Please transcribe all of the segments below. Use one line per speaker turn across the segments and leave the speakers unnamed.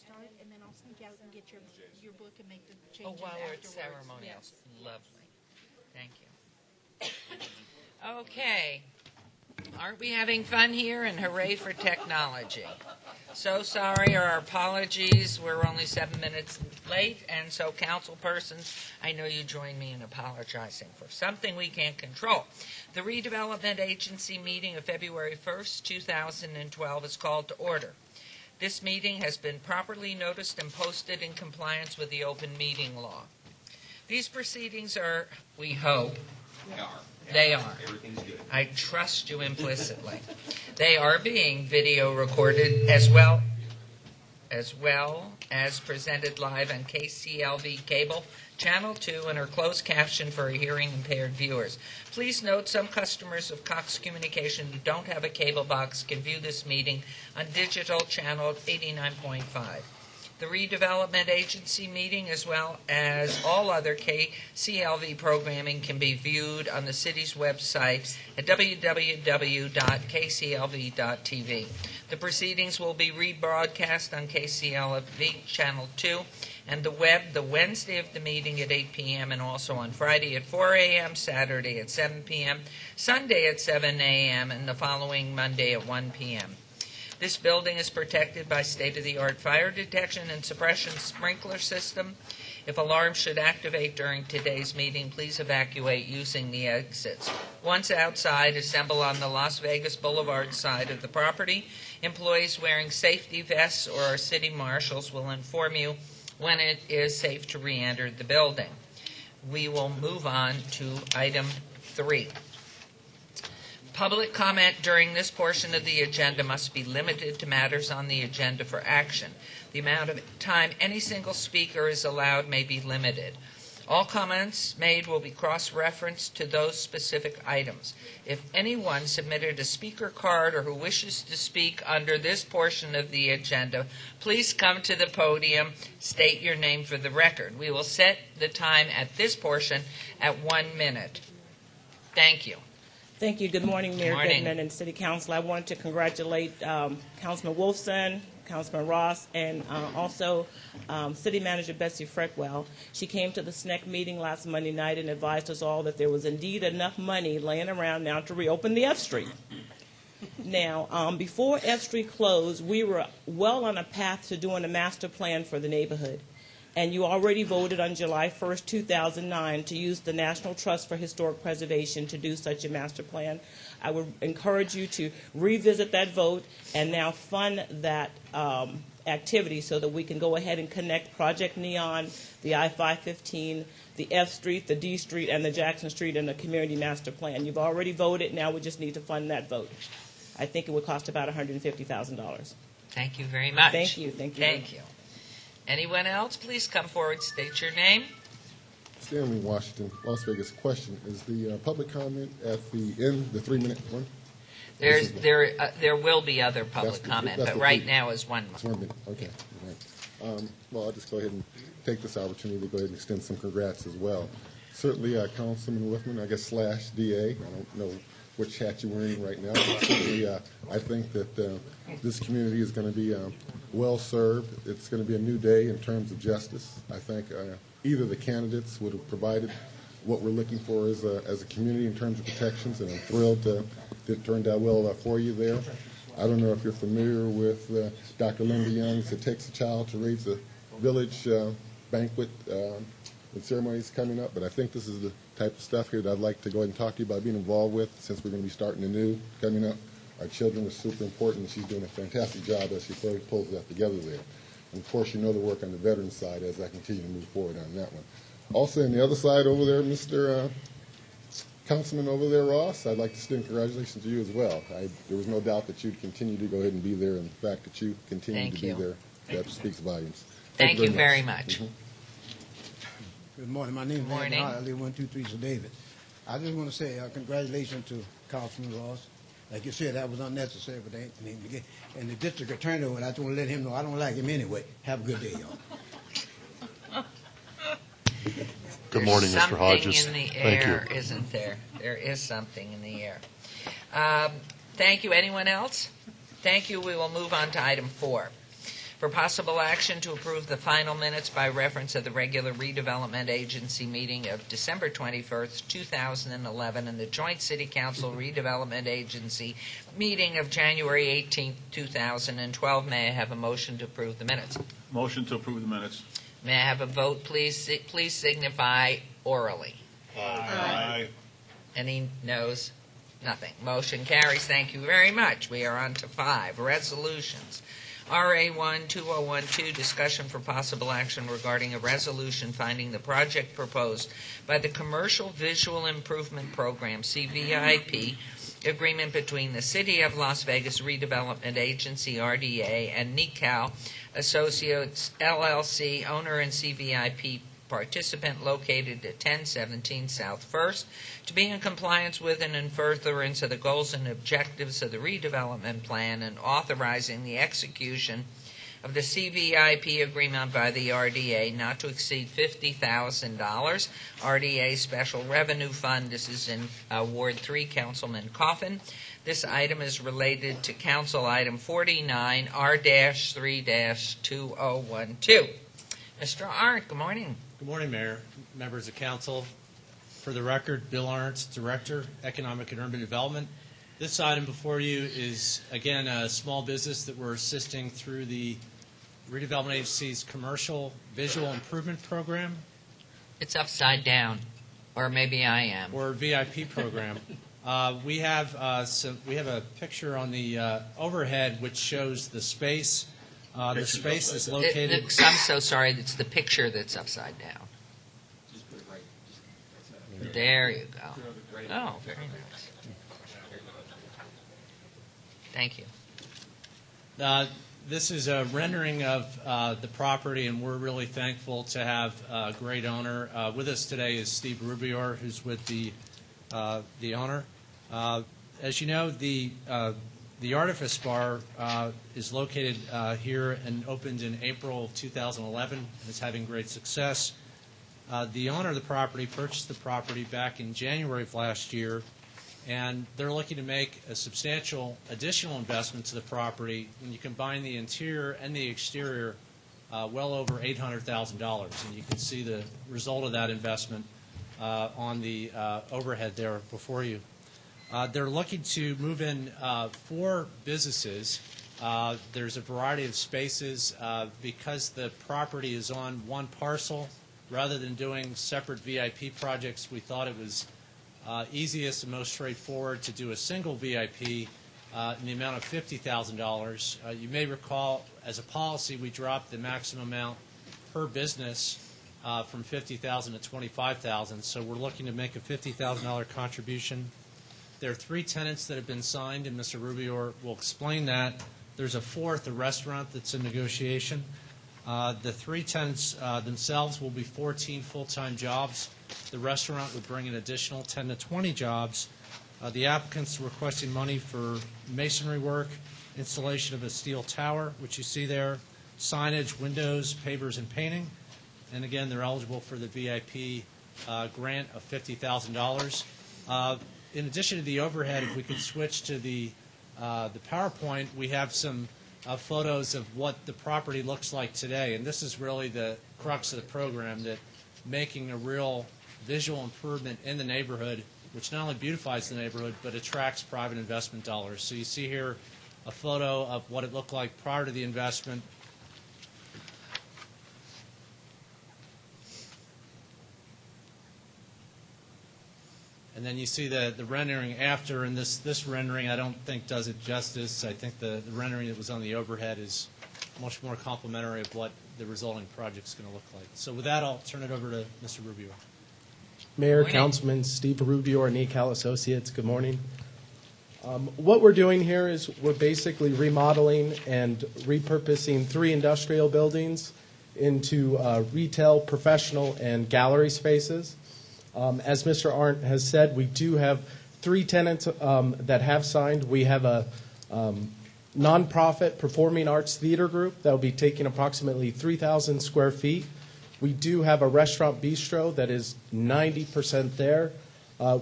start, and then I'll sneak out and get your book and make the
Oh,
changes
while we're at
afterwards.
ceremonials.
Yes.
Lovely. Thank you. Okay. Aren't we having fun here? And hooray for technology. So sorry, our apologies. We're only 7 minutes late, and so council persons, I know you join me in apologizing for something we can't control. The Redevelopment Agency meeting of February 1st, 2012 is called to order. This meeting has been properly noticed and posted in compliance with the open meeting law. These proceedings are, we hope, they are.
Everything's good.
I trust you implicitly. They are being video recorded as well as presented live on KCLV Cable Channel 2 and are closed captioned for hearing impaired viewers. Please note some customers of Cox Communication who don't have a cable box can view this meeting on digital channel 89.5. The Redevelopment Agency meeting, as well as all other KCLV programming, can be viewed on the city's website at www.kclv.tv. The proceedings will be rebroadcast on KCLV Channel 2 and the web the Wednesday of the meeting at 8 p.m. and also on Friday at 4 a.m., Saturday at 7 p.m., Sunday at 7 a.m., and the following Monday at 1 p.m. This building is protected by state-of-the-art fire detection and suppression sprinkler system. If alarms should activate during today's meeting, please evacuate using the exits. Once outside, assemble on the Las Vegas Boulevard side of the property. Employees wearing safety vests or our city marshals will inform you when it is safe to re-enter the building. We will move on to item 3. Public comment during this portion of the agenda must be limited to matters on the agenda for action. The amount of time any single speaker is allowed may be limited. All comments made will be cross-referenced to those specific items. If anyone submitted a speaker card or who wishes to speak under this portion of the agenda, please come to the podium, state your name for the record. We will set the time at this portion at 1 minute. Thank you.
Thank you. Good morning, Mayor
Morning.
Goodman and City Council. I wanted to congratulate Councilman Wolfson, Councilman Ross, and also City Manager Betsy Freckwell. She came to the SNEC meeting last Monday night and advised us all that there was indeed enough money laying around now to reopen the F Street. Now, before F Street closed, we were well on a path to doing a master plan for the neighborhood. And you already voted on July 1st, 2009 to use the National Trust for Historic Preservation to do such a master plan. I would encourage you to revisit that vote and now fund that activity so that we can go ahead and connect Project Neon, the I-515, the F Street, the D Street, and the Jackson Street in the community master plan. You've already voted. Now we just need to fund that vote. I think it would cost about $150,000.
Thank you very much.
Thank you. Thank you.
Thank you. Anyone else? Please come forward, state your name.
Stanley Washington, Las Vegas. Question: is the public comment at the end, the 3-minute one?
There will be other public
That's
comment,
that's
but
the
right
three.
now is 1
It's 1 minute. Okay. All right. Well, I'll just go ahead and take this opportunity to go ahead and extend some congrats as well. Certainly, Councilman Wolfman, I guess / DA. I don't know which hat you're wearing right now. But certainly, I think that this community is going to be well served. It's going to be a new day in terms of justice. I think either the candidates would have provided what we're looking for as a community in terms of protections, and I'm thrilled that it turned out well for you there. I don't know if you're familiar with Dr. Linda Young's It Takes a Child to Raise a Village banquet and ceremonies coming up, but I think this is the type of stuff here that I'd like to go ahead and talk to you about being involved with, since we're going to be starting anew coming up. Our children are super important, and she's doing a fantastic job as she pulls that together there. And, of course, you know the work on the veterans side as I continue to move forward on that one. Also, on the other side over there, Mr. Councilman over there, Ross, I'd like to extend congratulations to you as well. There was no doubt that you'd continue to go ahead and be there, and the fact that you continue to be there, that speaks volumes.
Thank you very much.
Mm-hmm.
Good morning. My name is
Morning.
Andy Hart. I live 123 Sir David. I just want to say congratulations to Councilman Ross. Like you said, that was unnecessary, but they need to get. And the district attorney, I just want to let him know I don't like him anyway. Have a good day, y'all.
Good morning, Mr. Hodges.
Something in the
Thank
air,
you.
isn't there? There is something in the air. Thank you. Anyone else? Thank you. We will move on to item 4. For possible action to approve the final minutes by reference of the regular redevelopment agency meeting of December 21st, 2011, and the joint city council redevelopment agency meeting of January 18th, 2012. May I have a motion to approve the minutes?
Motion to approve the minutes.
May I have a vote, please? Please signify orally.
Aye.
Any noes? Nothing. Motion carries. Thank you very much. We are on to 5, resolutions. RA1 2012, discussion for possible action regarding a resolution finding the project proposed by the Commercial Visual Improvement Program, CVIP, agreement between the City of Las Vegas Redevelopment Agency, RDA, and NECAL Associates, LLC, owner and CVIP participant, located at 1017 South First, to be in compliance with and in furtherance of the goals and objectives of the redevelopment plan, and authorizing the execution of the CVIP agreement by the RDA not to exceed $50,000. RDA Special Revenue Fund. This is in Ward 3, Councilman Coffin. This item is related to Council Item 49, R-3-2012. Mr. Arndt, good morning.
Good morning, Mayor, members of council. For the record, Bill Arndt, Director, Economic and Urban Development. This item before you is, again, a small business that we're assisting through the Redevelopment Agency's Commercial Visual Improvement Program.
It's upside down, or maybe I am.
Or VIP program. We have a picture on the overhead which shows the space. The space is located.
I'm so sorry. It's the picture that's upside down. There you go. Oh, very nice. Thank you.
This is a rendering of the property, and we're really thankful to have a great owner. With us today is Steve Rubior, who's with the owner. As you know, the Artifice Bar is located here and opened in April of 2011 and is having great success. The owner of the property purchased the property back in January of last year, and they're looking to make a substantial additional investment to the property. When you combine the interior and the exterior, well over $800,000. And you can see the result of that investment on the overhead there before you. They're looking to move in 4 businesses. There's a variety of spaces. Because the property is on one parcel, rather than doing separate VIP projects, we thought it was easiest and most straightforward to do a single VIP in the amount of $50,000. You may recall, as a policy, we dropped the maximum amount per business from $50,000 to $25,000. So we're looking to make a $50,000 contribution. There are 3 tenants that have been signed, and Mr. Rubior will explain that. There's a 4th, a restaurant, that's in negotiation. The 3 tenants themselves will be 14 full-time jobs. The restaurant would bring an additional 10 to 20 jobs. The applicants are requesting money for masonry work, installation of a steel tower, which you see there, signage, windows, pavers, and painting. And again, they're eligible for the VIP grant of $50,000. In addition to the overhead, if we could switch to the PowerPoint, we have some photos of what the property looks like today. And this is really the crux of the program, that making a real visual improvement in the neighborhood, which not only beautifies the neighborhood, but attracts private investment dollars. So you see here a photo of what it looked like prior to the investment. And then you see the rendering after, and this rendering I don't think does it justice. I think the rendering that was on the overhead is much more complimentary of what the resulting project is going to look like. So with that, I'll turn it over to Mr. Rubio.
Mayor, Councilman, Steve Rubio, NECAL Associates, good morning. What we're doing here is we're basically remodeling and repurposing 3 industrial buildings into retail, professional, and gallery spaces. As Mr. Arndt has said, we do have 3 tenants that have signed. We have a nonprofit performing arts theater group that will be taking approximately 3,000 square feet. We do have a restaurant bistro that is 90% there.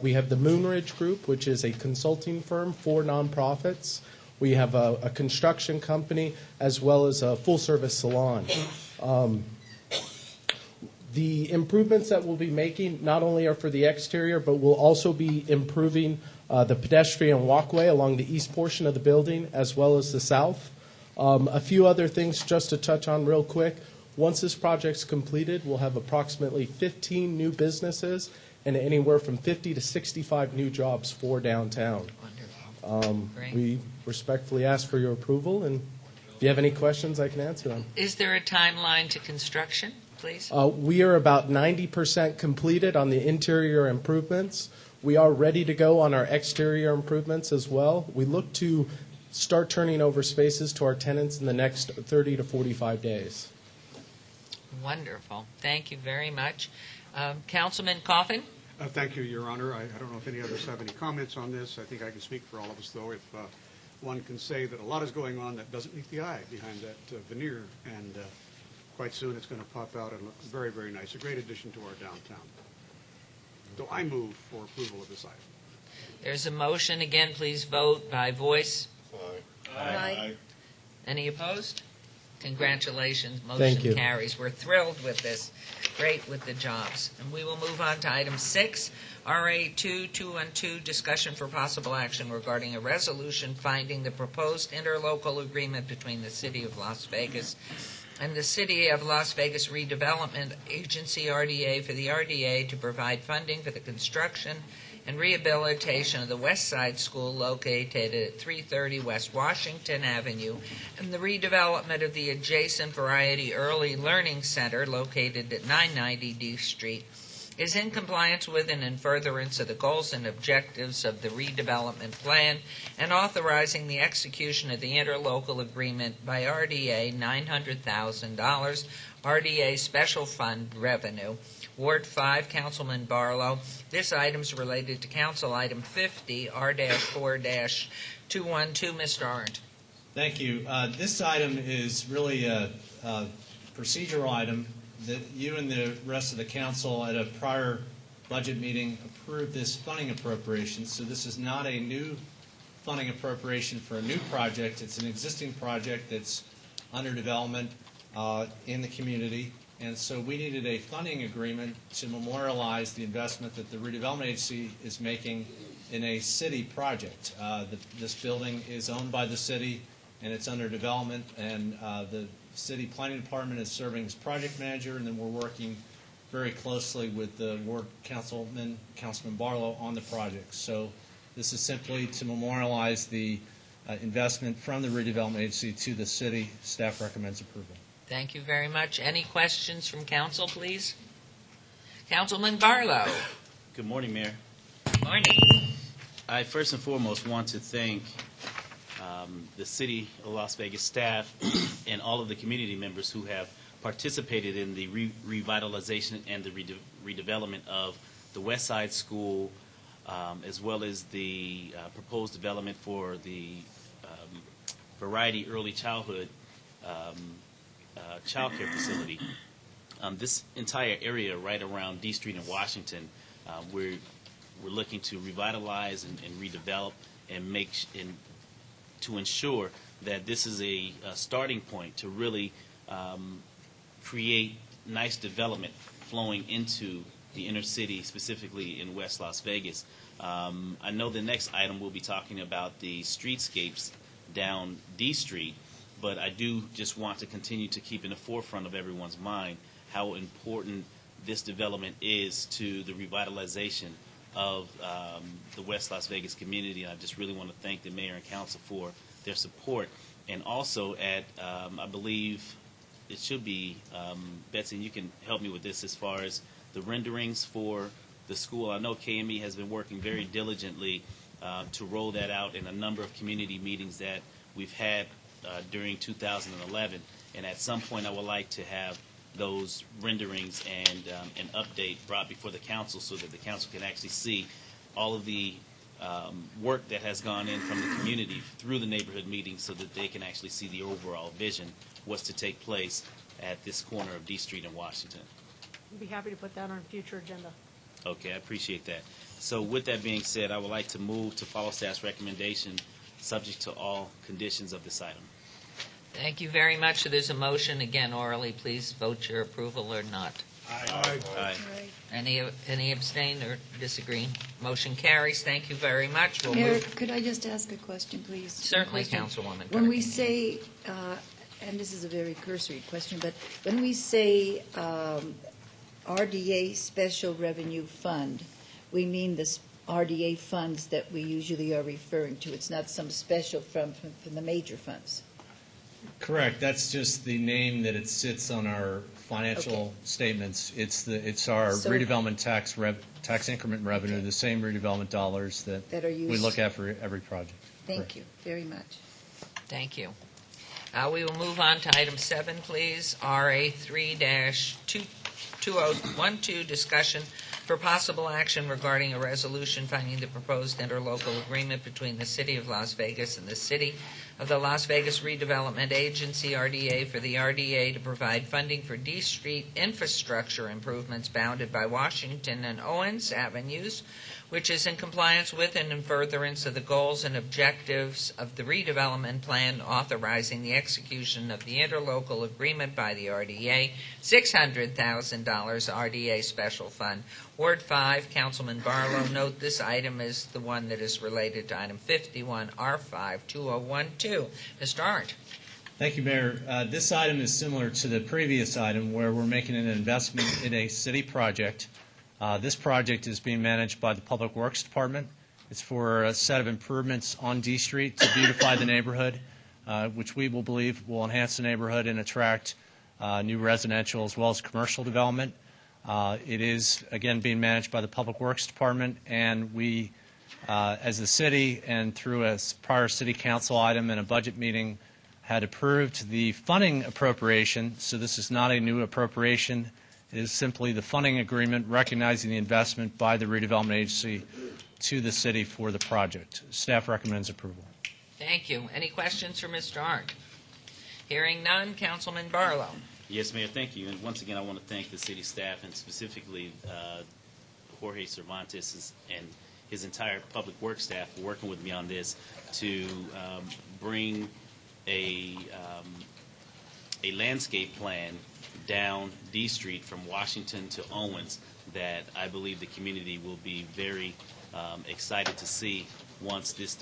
We have the Moonridge Group, which is a consulting firm for nonprofits. We have a construction company as well as a full-service salon. The improvements that we'll be making not only are for the exterior, but we'll also be improving the pedestrian walkway along the east portion of the building as well as the south. A few other things just to touch on real quick. Once this project's completed, we'll have approximately 15 new businesses and anywhere from 50 to 65 new jobs for downtown.
Wonderful. Great.
We respectfully ask for your approval, and if you have any questions, I can answer them.
Is there a timeline to construction, please?
We are about 90% completed on the interior improvements. We are ready to go on our exterior improvements as well. We look to start turning over spaces to our tenants in the next 30 to 45 days.
Wonderful. Thank you very much. Councilman Coffin?
Thank you, Your Honor. I don't know if any others have any comments on this. I think I can speak for all of us, though, if one can say that a lot is going on that doesn't meet the eye behind that veneer, and quite soon it's going to pop out and look very, very nice. A great addition to our downtown. So I move for approval of this item.
There's a motion. Again, please vote by voice.
Aye.
Any opposed? Congratulations.
Thank
Motion
you.
carries. We're thrilled with this. Great with the jobs. And we will move on to item 6, RA 2212, discussion for possible action regarding a resolution finding the proposed interlocal agreement between the City of Las Vegas and the City of Las Vegas Redevelopment Agency, RDA, for the RDA to provide funding for the construction and rehabilitation of the West Side School located at 330 West Washington Avenue and the redevelopment of the adjacent Variety Early Learning Center located at 990 D Street is in compliance with and in furtherance of the goals and objectives of the redevelopment plan and authorizing the execution of the interlocal agreement by RDA $900,000, RDA Special Fund revenue. Ward 5, Councilman Barlow. This item is related to Council Item 50, R-4-212. Mr. Arndt.
Thank you. This item is really a procedural item that you and the rest of the council at a prior budget meeting approved this funding appropriation. So this is not a new funding appropriation for a new project. It's an existing project that's under development in the community. And so we needed a funding agreement to memorialize the investment that the Redevelopment Agency is making in a city project. This building is owned by the city, and it's under development, and the city planning department is serving as project manager, and then we're working very closely with the ward councilman, Councilman Barlow, on the project. So this is simply to memorialize the investment from the Redevelopment Agency to the city. Staff recommends approval.
Thank you very much. Any questions from council, please? Councilman Barlow.
Good morning, Mayor.
Good morning.
I first and foremost want to thank the City of Las Vegas staff and all of the community members who have participated in the revitalization and the redevelopment of the West Side School, as well as the proposed development for the Variety Early Childhood child care facility. This entire area right around D Street in Washington, we're looking to revitalize and redevelop and to ensure that this is a starting point to really create nice development flowing into the inner city, specifically in West Las Vegas. I know the next item we'll be talking about the streetscapes down D Street, but I do just want to continue to keep in the forefront of everyone's mind how important this development is to the revitalization of the West Las Vegas community. And I just really want to thank the mayor and council for their support. And also at, I believe it should be, Betsy, you can help me with this as far as the renderings for the school. I know KME has been working very diligently to roll that out in a number of community meetings that we've had during 2011, and at some point I would like to have those renderings and an update brought before the council so that the council can actually see all of the work that has gone in from the community through the neighborhood meetings so that they can actually see the overall vision, what's to take place at this corner of D Street in Washington.
I'd be happy to put that on a future agenda.
Okay, I appreciate that. So with that being said, I would like to move to follow staff's recommendation subject to all conditions of this item.
Thank you very much. So there's a motion, again orally. Please vote your approval or not.
Aye.
Any abstain or disagree? Motion carries. Thank you very much. We'll
Mayor,
move.
could I just ask a question, please?
Certainly,
Question.
Councilwoman.
When we
Carney.
say, and this is a very cursory question, but when we say RDA Special Revenue Fund, we mean the RDA funds that we usually are referring to. It's not some special from the major funds.
Correct. That's just the name that it sits on our financial
Okay.
statements. It's our
So-
redevelopment tax increment revenue,
Okay.
the same redevelopment dollars that
That are
we
used.
look at for every project.
Thank you very much.
Thank you. We will move on to item 7, please. RA 3-2012, discussion for possible action regarding a resolution finding the proposed interlocal agreement between the City of Las Vegas and the City of the Las Vegas Redevelopment Agency, RDA, for the RDA to provide funding for D Street infrastructure improvements bounded by Washington and Owens Avenues, which is in compliance with and in furtherance of the goals and objectives of the redevelopment plan, authorizing the execution of the interlocal agreement by the RDA, $600,000 RDA Special Fund. Ward 5, Councilman Barlow, note this item is the one that is related to item 51, R5-2012. Mr. Arndt.
Thank you, Mayor. This item is similar to the previous item where we're making an investment in a city project. This project is being managed by the Public Works Department. It's for a set of improvements on D Street to beautify the neighborhood, which we will believe will enhance the neighborhood and attract new residential as well as commercial development. It is, again, being managed by the Public Works Department, and we, as a city and through a prior city council item and a budget meeting, had approved the funding appropriation. So this is not a new appropriation. It is simply the funding agreement recognizing the investment by the redevelopment agency to the city for the project. Staff recommends approval.
Thank you. Any questions for Mr. Arndt? Hearing none, Councilman Barlow.
Yes, Mayor, thank you. And once again, I want to thank the city staff and specifically Jorge Cervantes and his entire public works staff for working with me on this to bring a landscape plan down D Street from Washington to Owens that I believe the community will be very excited to see once this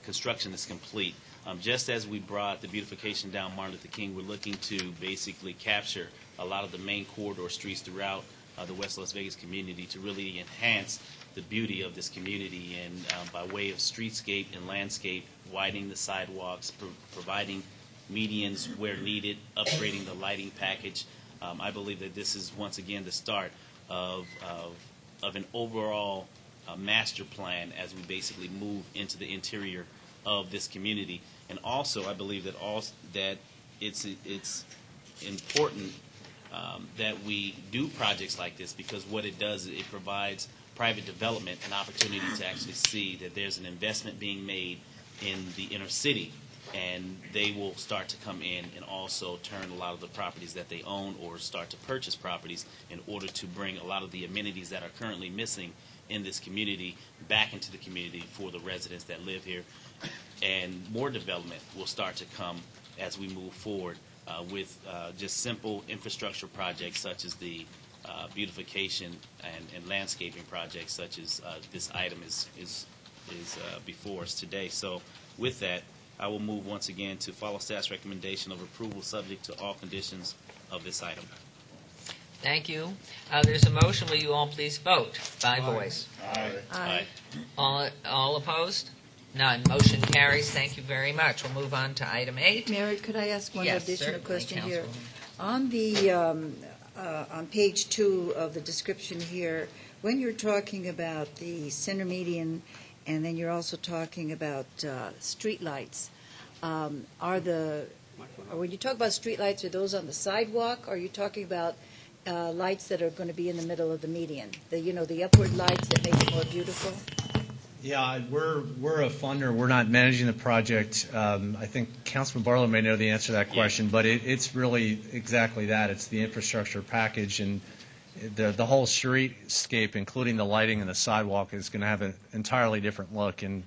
construction is complete. Just as we brought the beautification down Martin Luther King, we're looking to basically capture a lot of the main corridor streets throughout the West Las Vegas community to really enhance the beauty of this community and by way of streetscape and landscape, widening the sidewalks, providing medians where needed, upgrading the lighting package. I believe that this is once again the start of an overall master plan as we basically move into the interior of this community. And also, I believe that it's important that we do projects like this because what it does is it provides private development an opportunity to actually see that there's an investment being made in the inner city, and they will start to come in and also turn a lot of the properties that they own or start to purchase properties in order to bring a lot of the amenities that are currently missing in this community back into the community for the residents that live here. And more development will start to come as we move forward with just simple infrastructure projects such as the beautification and landscaping projects such as this item is before us today. So with that, I will move once again to follow staff's recommendation of approval subject to all conditions of this item.
Thank you. There's a motion. Will you all please vote by voice?
Aye.
All opposed? None. Motion carries. Thank you very much. We'll move on to item 8.
Mary, could I ask one
Yes,
additional
certainly,
question here?
Councilwoman.
On the on page 2 of the description here, when you're talking about the center median, and then you're also talking about street lights, when you talk about street lights, are those on the sidewalk? Or are you talking about lights that are going to be in the middle of the median? The upward lights that make it more beautiful?
Yeah, we're a funder. We're not managing the project. I think Councilman Barlow may know the answer to that question, but it's really exactly that. It's the infrastructure package, and the whole streetscape, including the lighting and the sidewalk, is going to have an entirely different look. And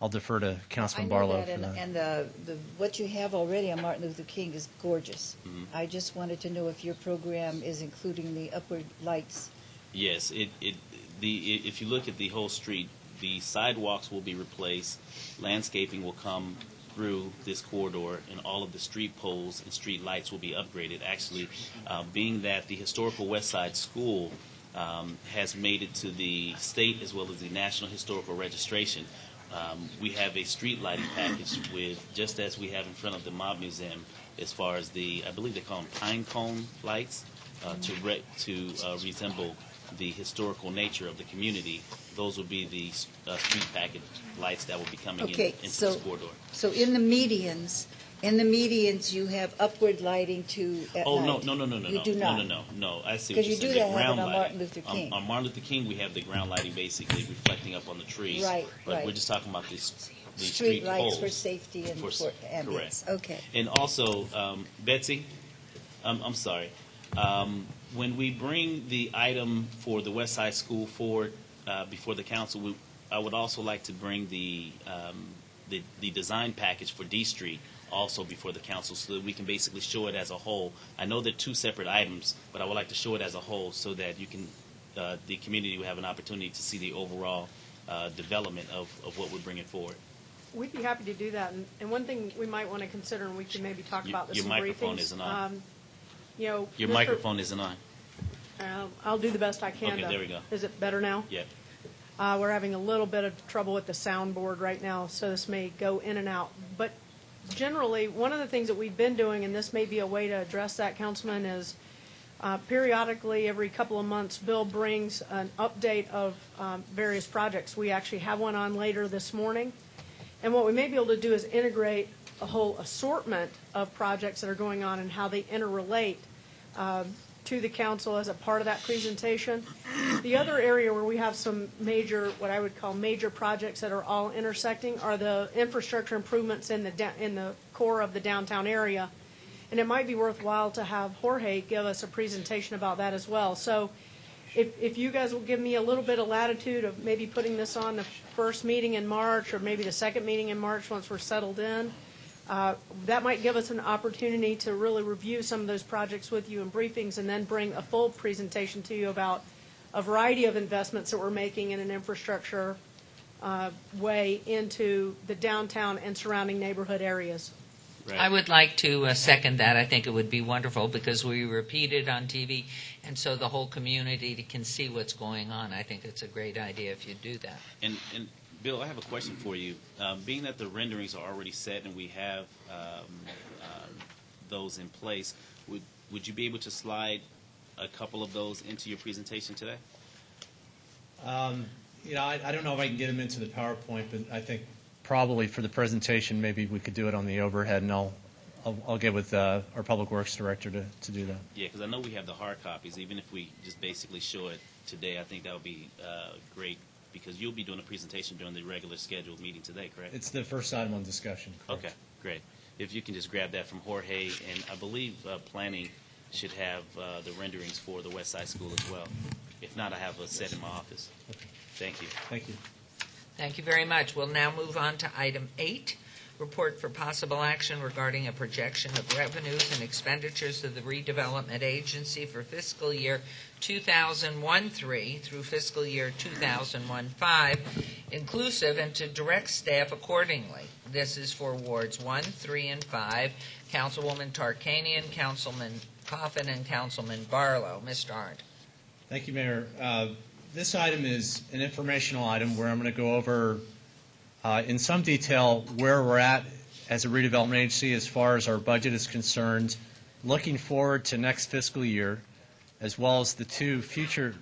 I'll defer to
I
Councilman
know
Barlow
that,
for that.
and what you have already on Martin Luther King is gorgeous.
Mhm.
I just wanted to know if your program is including the upward lights.
Yes, if you look at the whole street, the sidewalks will be replaced, landscaping will come through this corridor, and all of the street poles and street lights will be upgraded. Actually, being that the historical West Side School has made it to the state as well as the National Historical Registration, we have a street lighting package with, just as we have in front of the Mob Museum, as far as I believe they call them pine cone lights, to resemble the historical nature of the community. Those will be the street package lights that will be coming into this corridor.
So in the medians, you have upward lighting at night.
No.
You do not?
No. I see
Because
what you're
you
saying.
do
The
that have
ground
it on
lighting.
Martin Luther King.
On Martin Luther King, we have the ground lighting basically reflecting up on the trees.
Right,
But
right.
we're just talking about the
Street
street
lights
poles.
for safety and for ambience.
Correct.
Okay.
And also, Betsy, I'm sorry. When we bring the item for the West Side School forward before the council, I would also like to bring the design package for D Street also before the council, so that we can basically show it as a whole. I know they're two separate items, but I would like to show it as a whole so that you can, the community will have an opportunity to see the overall development of what we're bringing forward.
We'd be happy to do that. And one thing we might want to consider, and we can maybe talk about this
Your
in
microphone
briefings.
isn't on.
Your
Microphone isn't on.
I'll do the best I can.
Okay, there we go.
Is it better now?
Yeah.
We're having a little bit of trouble with the soundboard right now, so this may go in and out. But generally, one of the things that we've been doing, and this may be a way to address that, Councilman, is periodically, every couple of months, Bill brings an update of various projects. We actually have one on later this morning. And what we may be able to do is integrate a whole assortment of projects that are going on and how they interrelate to the council as a part of that presentation. The other area where we have some major, what I would call major projects that are all intersecting, are the infrastructure improvements in the core of the downtown area. And it might be worthwhile to have Jorge give us a presentation about that as well. So if you guys will give me a little bit of latitude of maybe putting this on the first meeting in March or maybe the second meeting in March once we're settled in, that might give us an opportunity to really review some of those projects with you in briefings and then bring a full presentation to you about a variety of investments that we're making in an infrastructure way into the downtown and surrounding neighborhood areas.
Right.
I would like to second that. I think it would be wonderful because we repeat it on TV, and so the whole community can see what's going on. I think it's a great idea if you do that.
And Bill, I have a question for you. Being that the renderings are already set and we have those in place, would you be able to slide a couple of those into your presentation today?
I don't know if I can get them into the PowerPoint, but I think probably for the presentation, maybe we could do it on the overhead, and I'll get with our Public Works Director to do that.
Yeah, because I know we have the hard copies. Even if we just basically show it today, I think that would be great, because you'll be doing a presentation during the regular scheduled meeting today, correct?
It's the first item on discussion. Correct.
Okay, great. If you can just grab that from Jorge, and I believe planning should have the renderings for the West Side School as well. If not, I have a set in my office.
Okay.
Thank you.
Thank you.
Thank you very much. We'll now move on to item 8, report for possible action regarding a projection of revenues and expenditures of the Redevelopment Agency for fiscal year 2001-3 through fiscal year 2001-5, inclusive, and to direct staff accordingly. This is for wards 1, 3, and 5. Councilwoman Tarkanian, Councilman Coffin, and Councilman Barlow. Mr. Arndt.
Thank you, Mayor. This item is an informational item where I'm going to go over in some detail where we're at as a redevelopment agency as far as our budget is concerned, looking forward to next fiscal year, as well as the two future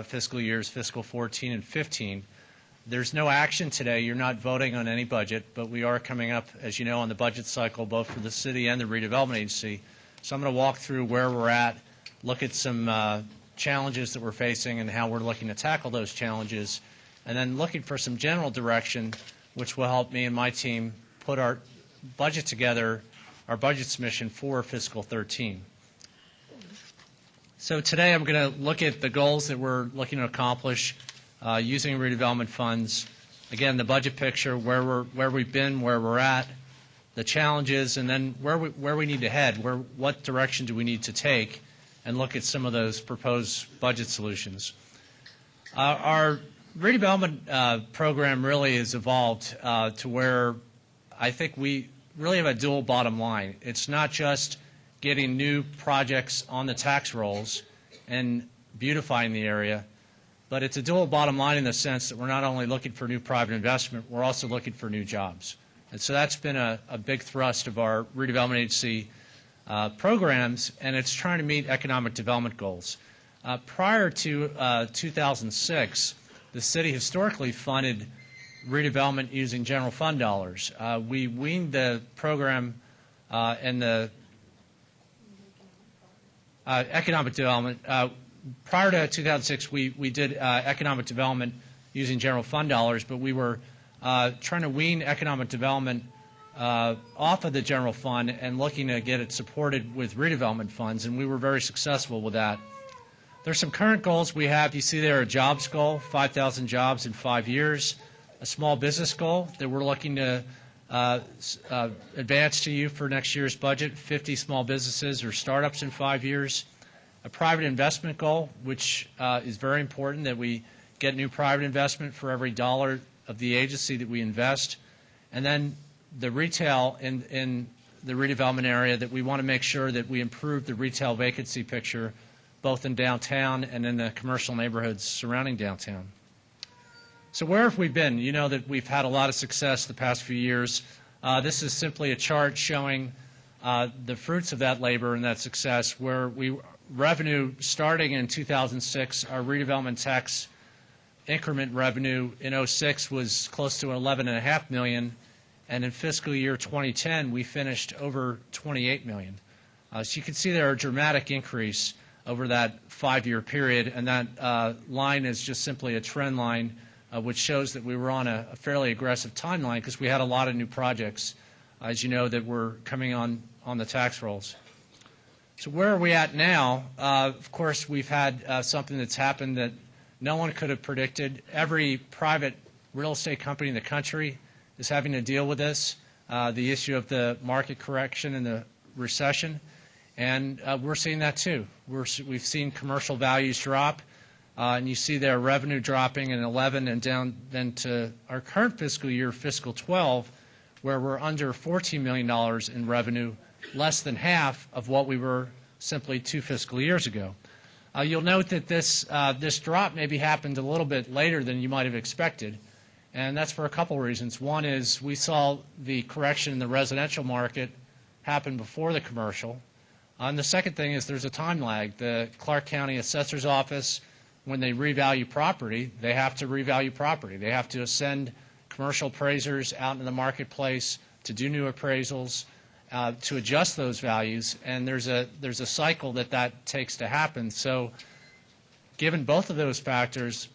fiscal years, fiscal 14 and 15. There's no action today. You're not voting on any budget, but we are coming up, as you know, on the budget cycle, both for the city and the redevelopment agency. So I'm going to walk through where we're at, look at some challenges that we're facing and how we're looking to tackle those challenges, and then looking for some general direction, which will help me and my team put our budget together, our budget submission for fiscal 13. So today I'm going to look at the goals that we're looking to accomplish using redevelopment funds again, the budget picture, where we've been, where we're at, the challenges, and then where we need to head, what direction do we need to take, and look at some of those proposed budget solutions. Our redevelopment program really has evolved to where I think we really have a dual bottom line. It's not just getting new projects on the tax rolls and beautifying the area, but it's a dual bottom line in the sense that we're not only looking for new private investment, we're also looking for new jobs. And so that's been a big thrust of our redevelopment agency programs, and it's trying to meet economic development goals. Prior to 2006, the city historically funded redevelopment using general fund dollars. We weaned the program and the economic development. Prior to 2006, we did economic development using general fund dollars, but we were trying to wean economic development off of the general fund and looking to get it supported with redevelopment funds, and we were very successful with that. There's some current goals we have. You see there a jobs goal, 5,000 jobs in 5 years, a small business goal that we're looking to advance to you for next year's budget, 50 small businesses or startups in 5 years, a private investment goal, which is very important that we get new private investment for every dollar of the agency that we invest, and then the retail in the redevelopment area, that we want to make sure that we improve the retail vacancy picture both in downtown and in the commercial neighborhoods surrounding downtown. So where have we been? You know that we've had a lot of success the past few years. This is simply a chart showing the fruits of that labor and that success, where revenue starting in 2006, our redevelopment tax increment revenue in 06 was close to $11.5 million, and in fiscal year 2010 we finished over $28 million. So you can see there a dramatic increase over that 5-year period, and that line is just simply a trend line which shows that we were on a fairly aggressive timeline because we had a lot of new projects, as you know, that were coming on the tax rolls. So where are we at now? Of course, we've had something that's happened that no one could have predicted. Every private real estate company in the country is having to deal with this, the issue of the market correction and the recession, and we're seeing that too. We've seen commercial values drop, and you see their revenue dropping in 11 and down then to our current fiscal year, fiscal 12, where we're under $14 million in revenue, less than half of what we were simply 2 fiscal years ago. You'll note that this drop maybe happened a little bit later than you might have expected, and that's for a couple reasons. One is we saw the correction in the residential market happen before the commercial. And the second thing is there's a time lag. The Clark County Assessor's Office, when they revalue property, they have to revalue property. They have to send commercial appraisers out in the marketplace to do new appraisals, to adjust those values, and there's a cycle that takes to happen. So given both of those factors,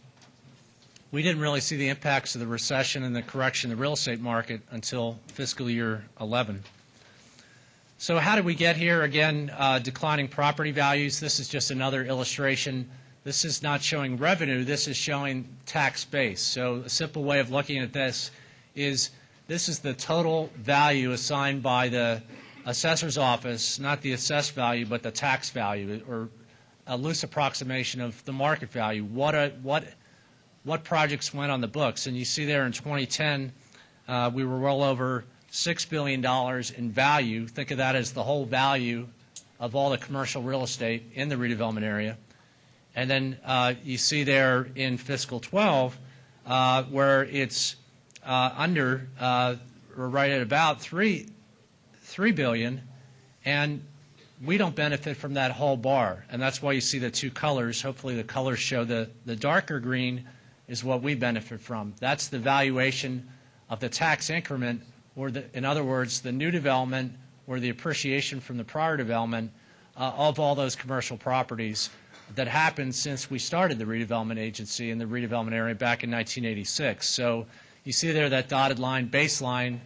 we didn't really see the impacts of the recession and the correction in the real estate market until fiscal year 11. So how did we get here? Again, declining property values. This is just another illustration. This is not showing revenue. This is showing tax base. So a simple way of looking at this is the total value assigned by the assessor's office, not the assessed value, but the tax value, or a loose approximation of the market value. What projects went on the books? And you see there in 2010, we were well over $6 billion in value. Think of that as the whole value of all the commercial real estate in the redevelopment area. And then you see there in fiscal 12 where it's under, or right at about $3 billion, and we don't benefit from that whole bar, and that's why you see the two colors. Hopefully the colors show the darker green is what we benefit from. That's the valuation of the tax increment, or in other words, the new development or the appreciation from the prior development of all those commercial properties that happened since we started the redevelopment agency in the redevelopment area back in 1986. So you see there that dotted line, baseline.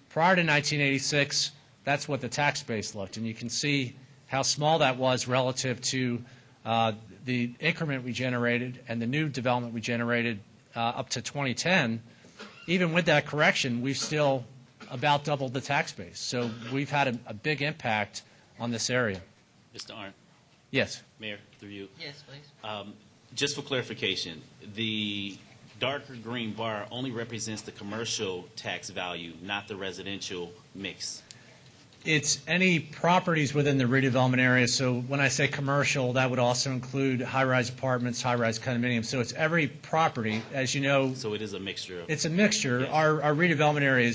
Prior to 1986, that's what the tax base looked, and you can see how small that was relative to the increment we generated and the new development we generated up to 2010. even with that correction, we've still about doubled the tax base. So we've had a big impact on this area.
Mr. Arndt,
Yes.
Mayor, through you.
Yes, please.
Just for clarification, the darker green bar only represents the commercial tax value, not the residential mix.
It's any properties within the redevelopment area. So when I say commercial, that would also include high-rise apartments, high-rise condominiums. So it's every property, as you know.
So it is a mixture of.
It's a mixture.
Yes.
Our redevelopment area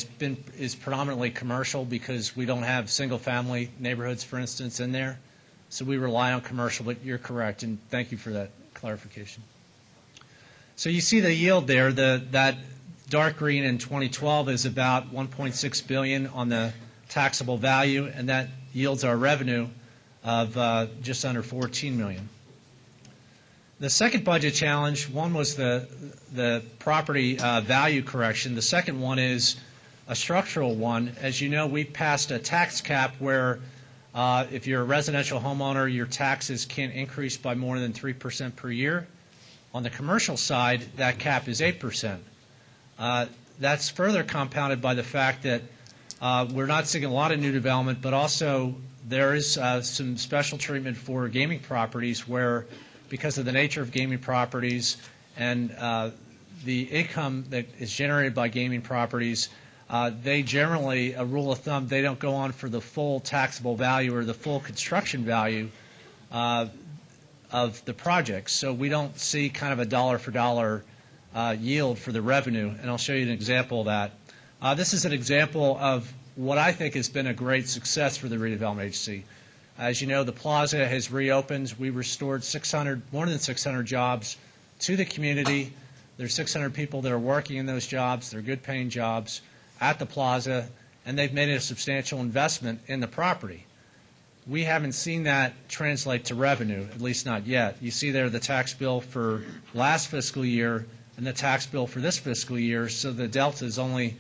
is predominantly commercial because we don't have single-family neighborhoods, for instance, in there. So we rely on commercial, but you're correct, and thank you for that clarification. So you see the yield there. That dark green in 2012 is about $1.6 billion on the taxable value, and that yields our revenue of just under $14 million. The second budget challenge, one was the property value correction. The second one is a structural one. As you know, we passed a tax cap where if you're a residential homeowner, your taxes can't increase by more than 3% per year. On the commercial side, that cap is 8%. That's further compounded by the fact that we're not seeing a lot of new development, but also there is some special treatment for gaming properties where, because of the nature of gaming properties and the income that is generated by gaming properties, they generally, a rule of thumb, they don't go on for the full taxable value or the full construction value of the project. So we don't see kind of a dollar-for-dollar yield for the revenue, and I'll show you an example of that. This is an example of what I think has been a great success for the redevelopment agency. As you know, the plaza has reopened. We restored more than 600 jobs to the community. There's 600 people that are working in those jobs. They're good-paying jobs at the plaza, and they've made a substantial investment in the property. We haven't seen that translate to revenue, at least not yet. You see there the tax bill for last fiscal year and the tax bill for this fiscal year, so the delta is only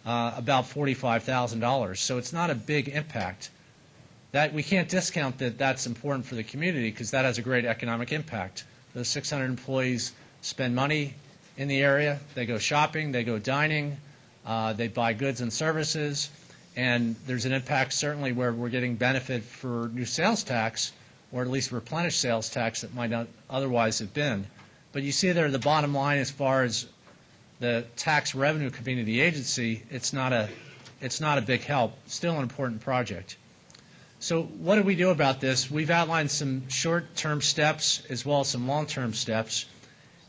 about $45,000. So it's not a big impact. That we can't discount that that's important for the community because that has a great economic impact. Those 600 employees spend money in the area. They go shopping, they go dining, they buy goods and services, and there's an impact certainly where we're getting benefit for new sales tax, or at least replenished sales tax that might not otherwise have been. But you see there the bottom line as far as the tax revenue coming to the agency, it's not a big help. Still an important project. So what do we do about this? We've outlined some short-term steps as well as some long-term steps.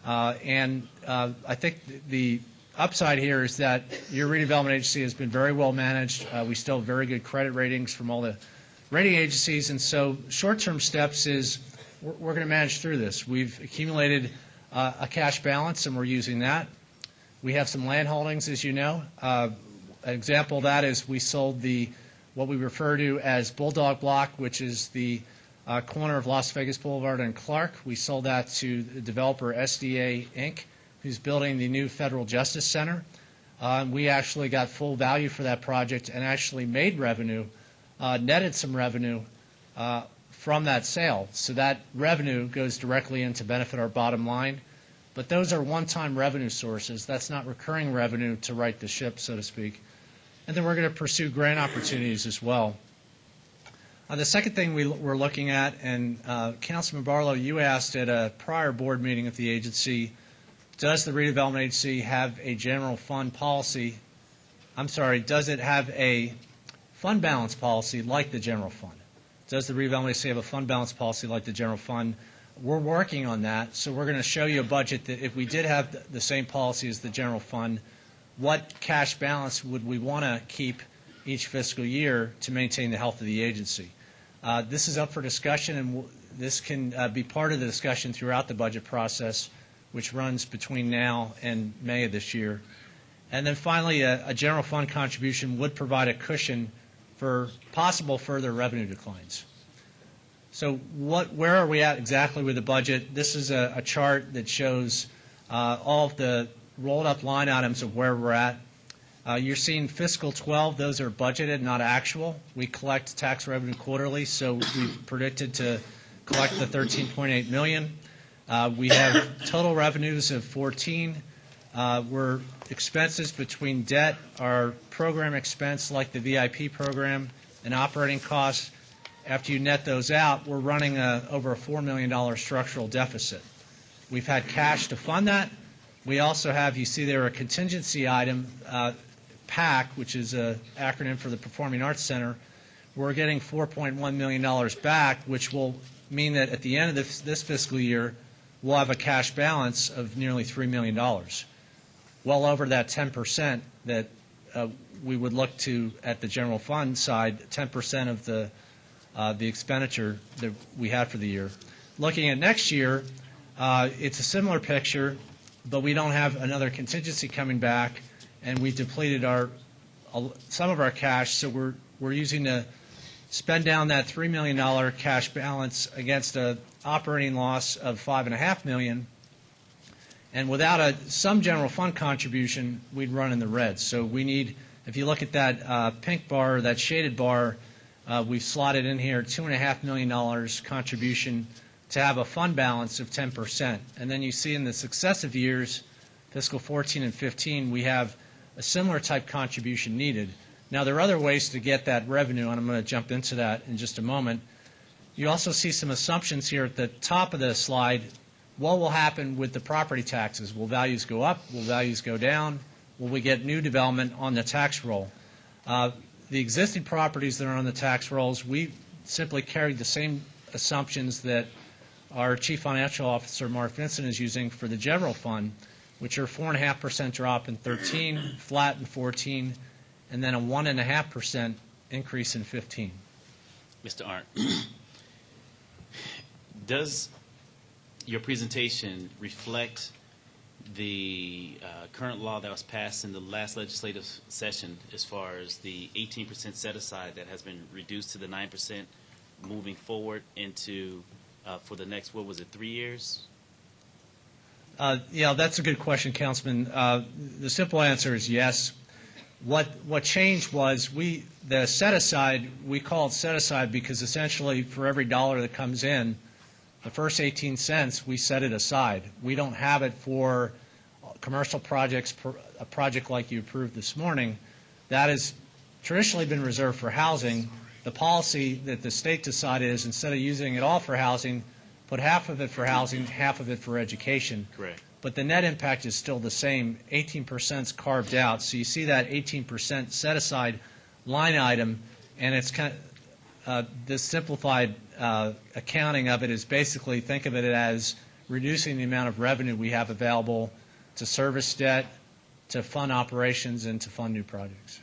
I think the upside here is that your redevelopment agency has been very well managed. We still have very good credit ratings from all the rating agencies. And so short-term steps is we're going to manage through this. We've accumulated a cash balance, and we're using that. We have some land holdings, as you know. An example of that is we sold what we refer to as Bulldog Block, which is the corner of Las Vegas Boulevard and Clark. We sold that to the developer SDA Inc., who's building the new Federal Justice Center. We actually got full value for that project and actually made revenue, netted some revenue from that sale. So that revenue goes directly in to benefit our bottom line. But those are one-time revenue sources. That's not recurring revenue to right the ship, so to speak. And then we're going to pursue grant opportunities as well. The second thing we're looking at, and Councilman Barlow, you asked at a prior board meeting at the agency, does the redevelopment agency have a general fund policy? I'm sorry, does it have a fund balance policy like the general fund? Does the redevelopment agency have a fund balance policy like the general fund? We're working on that, so we're going to show you a budget that if we did have the same policy as the general fund, what cash balance would we want to keep each fiscal year to maintain the health of the agency? This is up for discussion, and this can be part of the discussion throughout the budget process, which runs between now and May of this year. And then finally, a general fund contribution would provide a cushion for possible further revenue declines. So where are we at exactly with the budget? This is a chart that shows all of the rolled up line items of where we're at. You're seeing fiscal 12, those are budgeted, not actual. We collect tax revenue quarterly, so we've predicted to collect the $13.8 million. We have total revenues of 14. were expenses between debt, our program expense like the VIP program, and operating costs. After you net those out, we're running over a $4 million structural deficit. We've had cash to fund that. We also have, you see there, a contingency item, PAC, which is an acronym for the Performing Arts Center. We're getting $4.1 million back, which will mean that at the end of this fiscal year, we'll have a cash balance of nearly $3 million, well over that 10% that we would look to at the general fund side, 10% of the expenditure that we had for the year. Looking at next year, it's a similar picture, but we don't have another contingency coming back, and we depleted some of our cash, so we're using to spend down that $3 million cash balance against an operating loss of $5.5 million. And without some general fund contribution, we'd run in the red. So we need, if you look at that pink bar, that shaded bar, we've slotted in here $2.5 million contribution to have a fund balance of 10%. And then you see in the successive years, fiscal 14 and 15, we have a similar type contribution needed. Now, there are other ways to get that revenue, and I'm going to jump into that in just a moment. You also see some assumptions here at the top of the slide. What will happen with the property taxes? Will values go up? Will values go down? Will we get new development on the tax roll? The existing properties that are on the tax rolls, we simply carried the same assumptions that our Chief Financial Officer, Mark Vincent, is using for the general fund, which are 4.5% drop in 13, flat in 14, and then a 1.5% increase in 15.
Mr. Arndt, does your presentation reflect the current law that was passed in the last legislative session as far as the 18% set-aside that has been reduced to the 9% moving forward into, for the next, 3 years?
Yeah, that's a good question, Councilman. The simple answer is yes. What changed was the set-aside, we call it set-aside because essentially for every dollar that comes in, the first 18 cents, we set it aside. We don't have it for commercial projects, a project like you approved this morning. That has traditionally been reserved for housing. The policy that the state decided is instead of using it all for housing, put half of it for housing, half of it for education.
Correct.
But the net impact is still the same. 18% is carved out. So you see that 18% set-aside line item, and it's kind of this simplified accounting of it is basically think of it as reducing the amount of revenue we have available to service debt, to fund operations, and to fund new projects.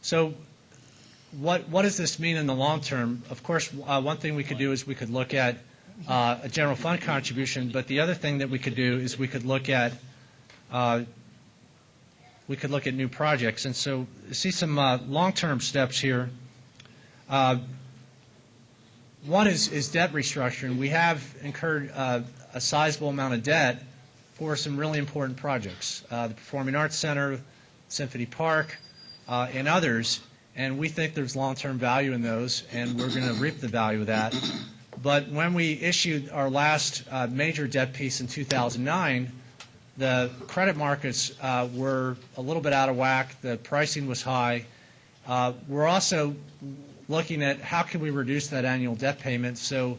So what does this mean in the long term? Of course, one thing we could do is we could look at a general fund contribution, but the other thing that we could do is we could look at new projects. And so you see some long-term steps here. One is debt restructuring. We have incurred a sizable amount of debt for some really important projects, the Performing Arts Center, Symphony Park, and others. And we think there's long-term value in those, and we're going to reap the value of that. But when we issued our last major debt piece in 2009, the credit markets were a little bit out of whack. The pricing was high. We're also looking at how can we reduce that annual debt payment. So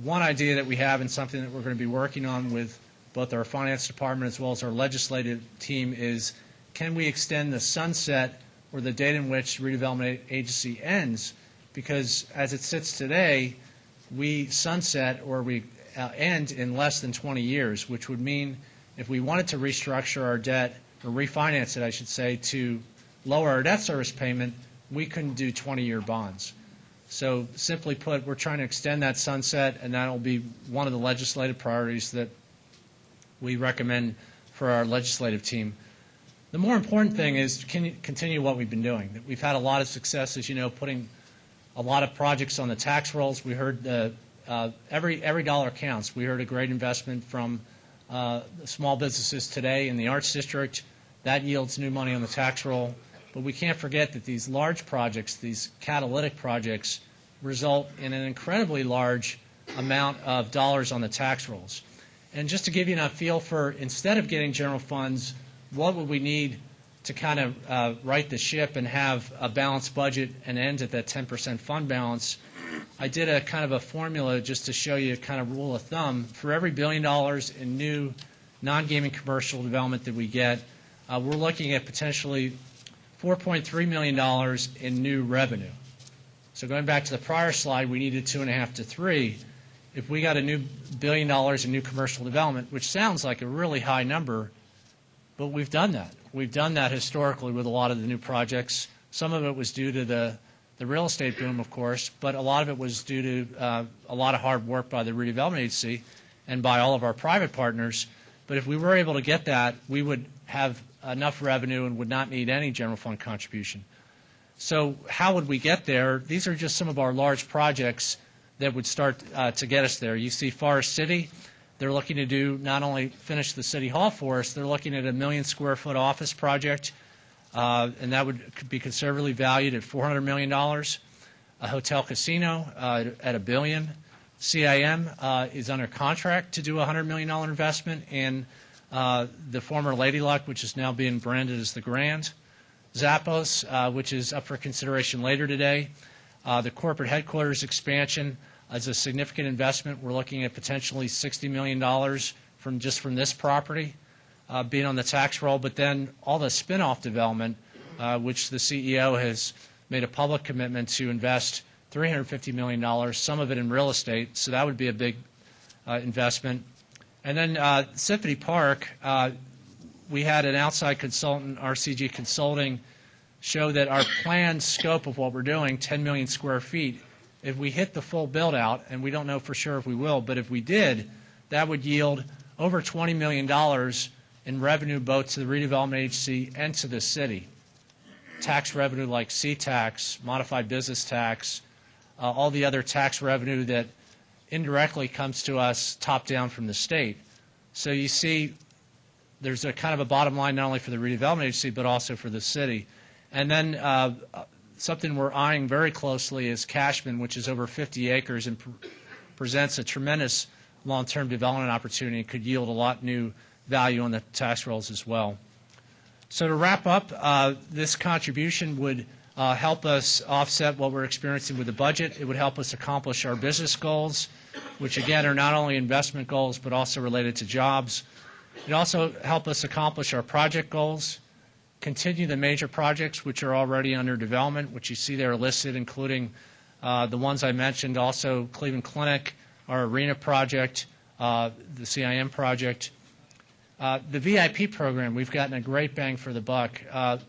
one idea that we have and something that we're going to be working on with both our finance department as well as our legislative team is can we extend the sunset or the date in which the redevelopment agency ends? Because as it sits today, we sunset or we end in less than 20 years, which would mean if we wanted to restructure our debt, or refinance it, I should say, to lower our debt service payment, we couldn't do 20-year bonds. So simply put, we're trying to extend that sunset, and that will be one of the legislative priorities that we recommend for our legislative team. The more important thing is to continue what we've been doing. We've had a lot of success, as you know, putting a lot of projects on the tax rolls. We heard every dollar counts. We heard a great investment from small businesses today in the Arts District. That yields new money on the tax roll. But we can't forget that these large projects, these catalytic projects, result in an incredibly large amount of dollars on the tax rolls. And just to give you a feel for, instead of getting general funds, what would we need to kind of right the ship and have a balanced budget and end at that 10% fund balance, I did a kind of a formula just to show you a kind of rule of thumb. For every $1 billion in new non-gaming commercial development that we get, we're looking at potentially $4.3 million in new revenue. So going back to the prior slide, we needed 2.5 to 3. If we got a new $1 billion in new commercial development, which sounds like a really high number, but we've done that. We've done that historically with a lot of the new projects. Some of it was due to the real estate boom, of course, but a lot of it was due to a lot of hard work by the Redevelopment Agency and by all of our private partners. But if we were able to get that, we would have enough revenue and would not need any general fund contribution. So how would we get there? These are just some of our large projects that would start to get us there. You see Forest City, they're looking to do not only finish the City Hall for us, they're looking at a 1 million square foot office project, and that would be conservatively valued at $400 million. A hotel casino at $1 billion. CIM is under contract to do a $100 million investment in the former Lady Luck, which is now being branded as the Grand. Zappos, which is up for consideration later today. The corporate headquarters expansion is a significant investment. We're looking at potentially $60 million from this property being on the tax roll, but then all the spin-off development, which the CEO has made a public commitment to invest $350 million, some of it in real estate, so that would be a big investment. And then Symphony Park, we had an outside consultant, RCG Consulting, show that our planned scope of what we're doing, 10 million square feet, if we hit the full build-out, and we don't know for sure if we will, but if we did, that would yield over $20 million in revenue both to the Redevelopment Agency and to the city. Tax revenue like C-tax, modified business tax, all the other tax revenue that indirectly comes to us top-down from the state. So you see there's a kind of a bottom line not only for the Redevelopment Agency but also for the city. And then something we're eyeing very closely is Cashman, which is over 50 acres and presents a tremendous long-term development opportunity and could yield a lot new value on the tax rolls as well. So to wrap up, this contribution would help us offset what we're experiencing with the budget. It would help us accomplish our business goals, which again are not only investment goals but also related to jobs. It also help us accomplish our project goals, continue the major projects which are already under development, which you see there listed, including the ones I mentioned, also Cleveland Clinic, our arena project, the CIM project. The VIP program, we've gotten a great bang for the buck.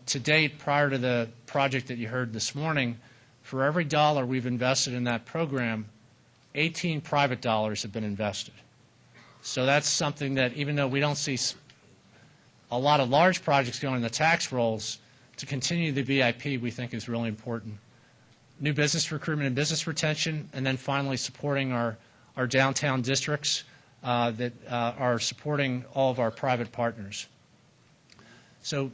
To date, prior to the project that you heard this morning, for every dollar we've invested in that program, 18 private dollars have been invested. So that's something that even though we don't see a lot of large projects going in the tax rolls, to continue the VIP we think is really important. New business recruitment and business retention, and then finally supporting our downtown districts that are supporting all of our private partners. So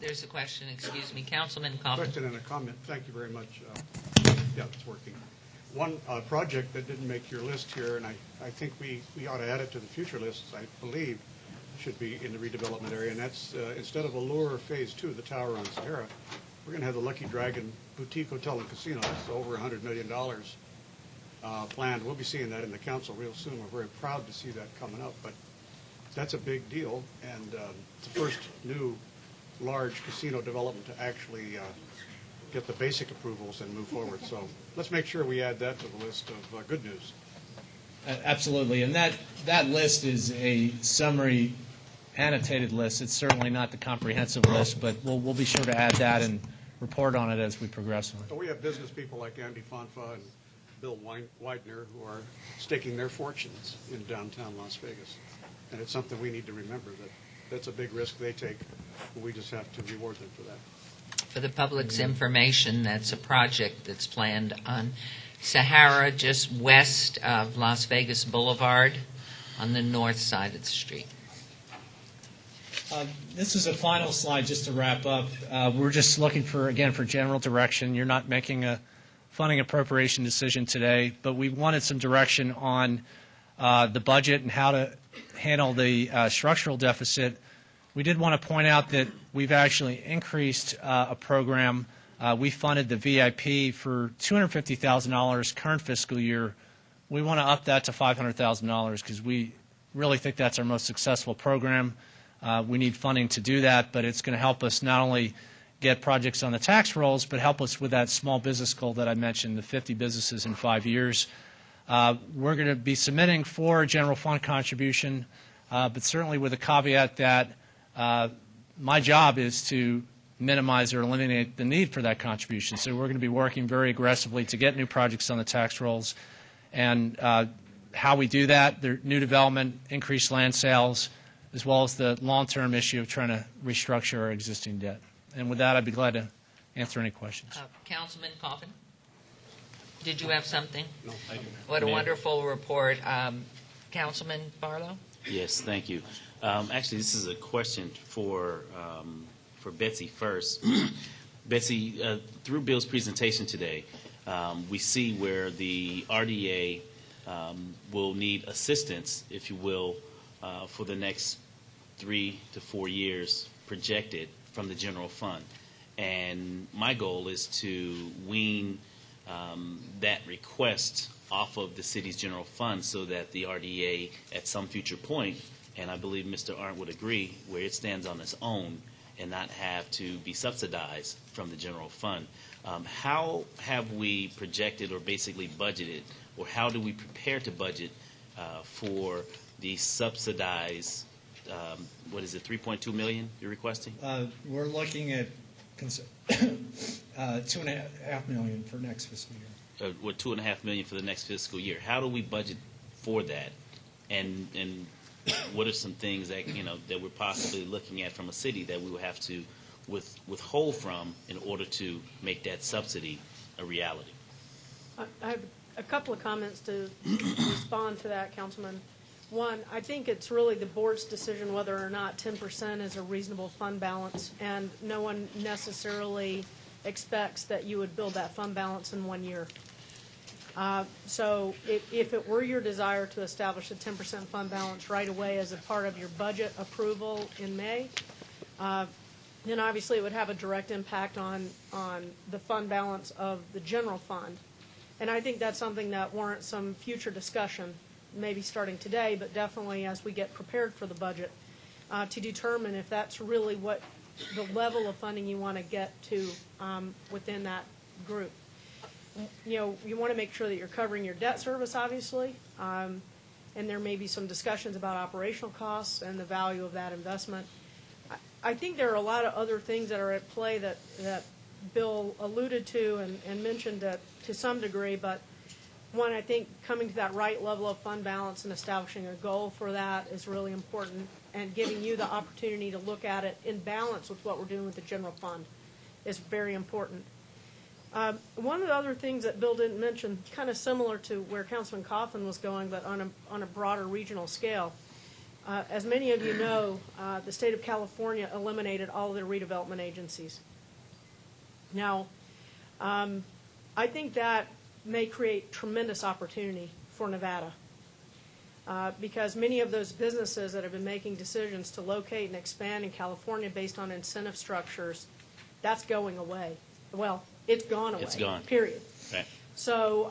there's a question, excuse me. Councilman Coffin.
Question and a comment. Thank you very much. Yeah, it's working. One project that didn't make your list here, and I think we ought to add it to the future lists, I believe, should be in the redevelopment area, and that's instead of Allure Phase 2, the tower on Sahara, we're going to have the Lucky Dragon Boutique Hotel and Casino. It's over $100 million planned. We'll be seeing that in the council real soon. We're very proud to see that coming up, but that's a big deal, and it's the first new large casino development to actually get the basic approvals and move forward. So let's make sure we add that to the list of good news.
Absolutely, and that list is a summary annotated list. It's certainly not the comprehensive list, but we'll be sure to add that and report on it as we progress on it.
So we have business people like Andy Fonfa and Bill Widener who are staking their fortunes in downtown Las Vegas, and it's something we need to remember, that that's a big risk they take, and we just have to reward them for that.
For the public's information, that's a project that's planned on Sahara, just west of Las Vegas Boulevard on the north side of the street.
This is a final slide just to wrap up. We're just looking for general direction. You're not making a funding appropriation decision today, but we wanted some direction on the budget and how to handle the structural deficit, we did want to point out that we've actually increased a program. We funded the VIP for $250,000 current fiscal year. We want to up that to $500,000 because we really think that's our most successful program. We need funding to do that, but it's going to help us not only get projects on the tax rolls, but help us with that small business goal that I mentioned, the 50 businesses in 5 years. We're going to be submitting for a general fund contribution, but certainly with a caveat that my job is to minimize or eliminate the need for that contribution. So we're going to be working very aggressively to get new projects on the tax rolls. And how we do that, the new development, increased land sales, as well as the long-term issue of trying to restructure our existing debt. And with that, I'd be glad to answer any questions.
Councilman Coffin, did you have something?
No, I do not.
What a wonderful report. Councilman Barlow?
Yes, thank you. Actually, this is a question for Betsy first. Betsy, through Bill's presentation today, we see where the RDA will need assistance, if you will, for the next 3 to 4 years projected from the general fund. And my goal is to wean that request off of the city's general fund so that the RDA at some future point, and I believe Mr. Arndt would agree, where it stands on its own and not have to be subsidized from the general fund. How have we projected or basically budgeted, or how do we prepare to budget for the subsidized, what is it, $3.2 million you're requesting?
We're looking at $2.5 million for next fiscal year.
What, $2.5 million for the next fiscal year? How do we budget for that? And what are some things that that we're possibly looking at from a city that we will have to withhold from in order to make that subsidy a reality?
I have a couple of comments to respond to that, Councilman. One, I think it's really the board's decision whether or not 10% is a reasonable fund balance, and no one necessarily expects that you would build that fund balance in 1 year. So if it were your desire to establish a 10% fund balance right away as a part of your budget approval in May, then obviously it would have a direct impact on the fund balance of the general fund. And I think that's something that warrants some future discussion, maybe starting today, but definitely as we get prepared for the budget, to determine if that's really what the level of funding you want to get to within that group. You want to make sure that you're covering your debt service, obviously, and there may be some discussions about operational costs and the value of that investment. I think there are a lot of other things that are at play that Bill alluded to and mentioned to some degree, but one, I think coming to that right level of fund balance and establishing a goal for that is really important, and giving you the opportunity to look at it in balance with what we're doing with the general fund is very important. One of the other things that Bill didn't mention, kind of similar to where Councilman Coffin was going, but on a broader regional scale, as many of you know, the state of California eliminated all of their redevelopment agencies. Now, I think that may create tremendous opportunity for Nevada, because many of those businesses that have been making decisions to locate and expand in California based on incentive structures, that's going away. Well, it's gone away.
It's gone.
Period.
Right.
So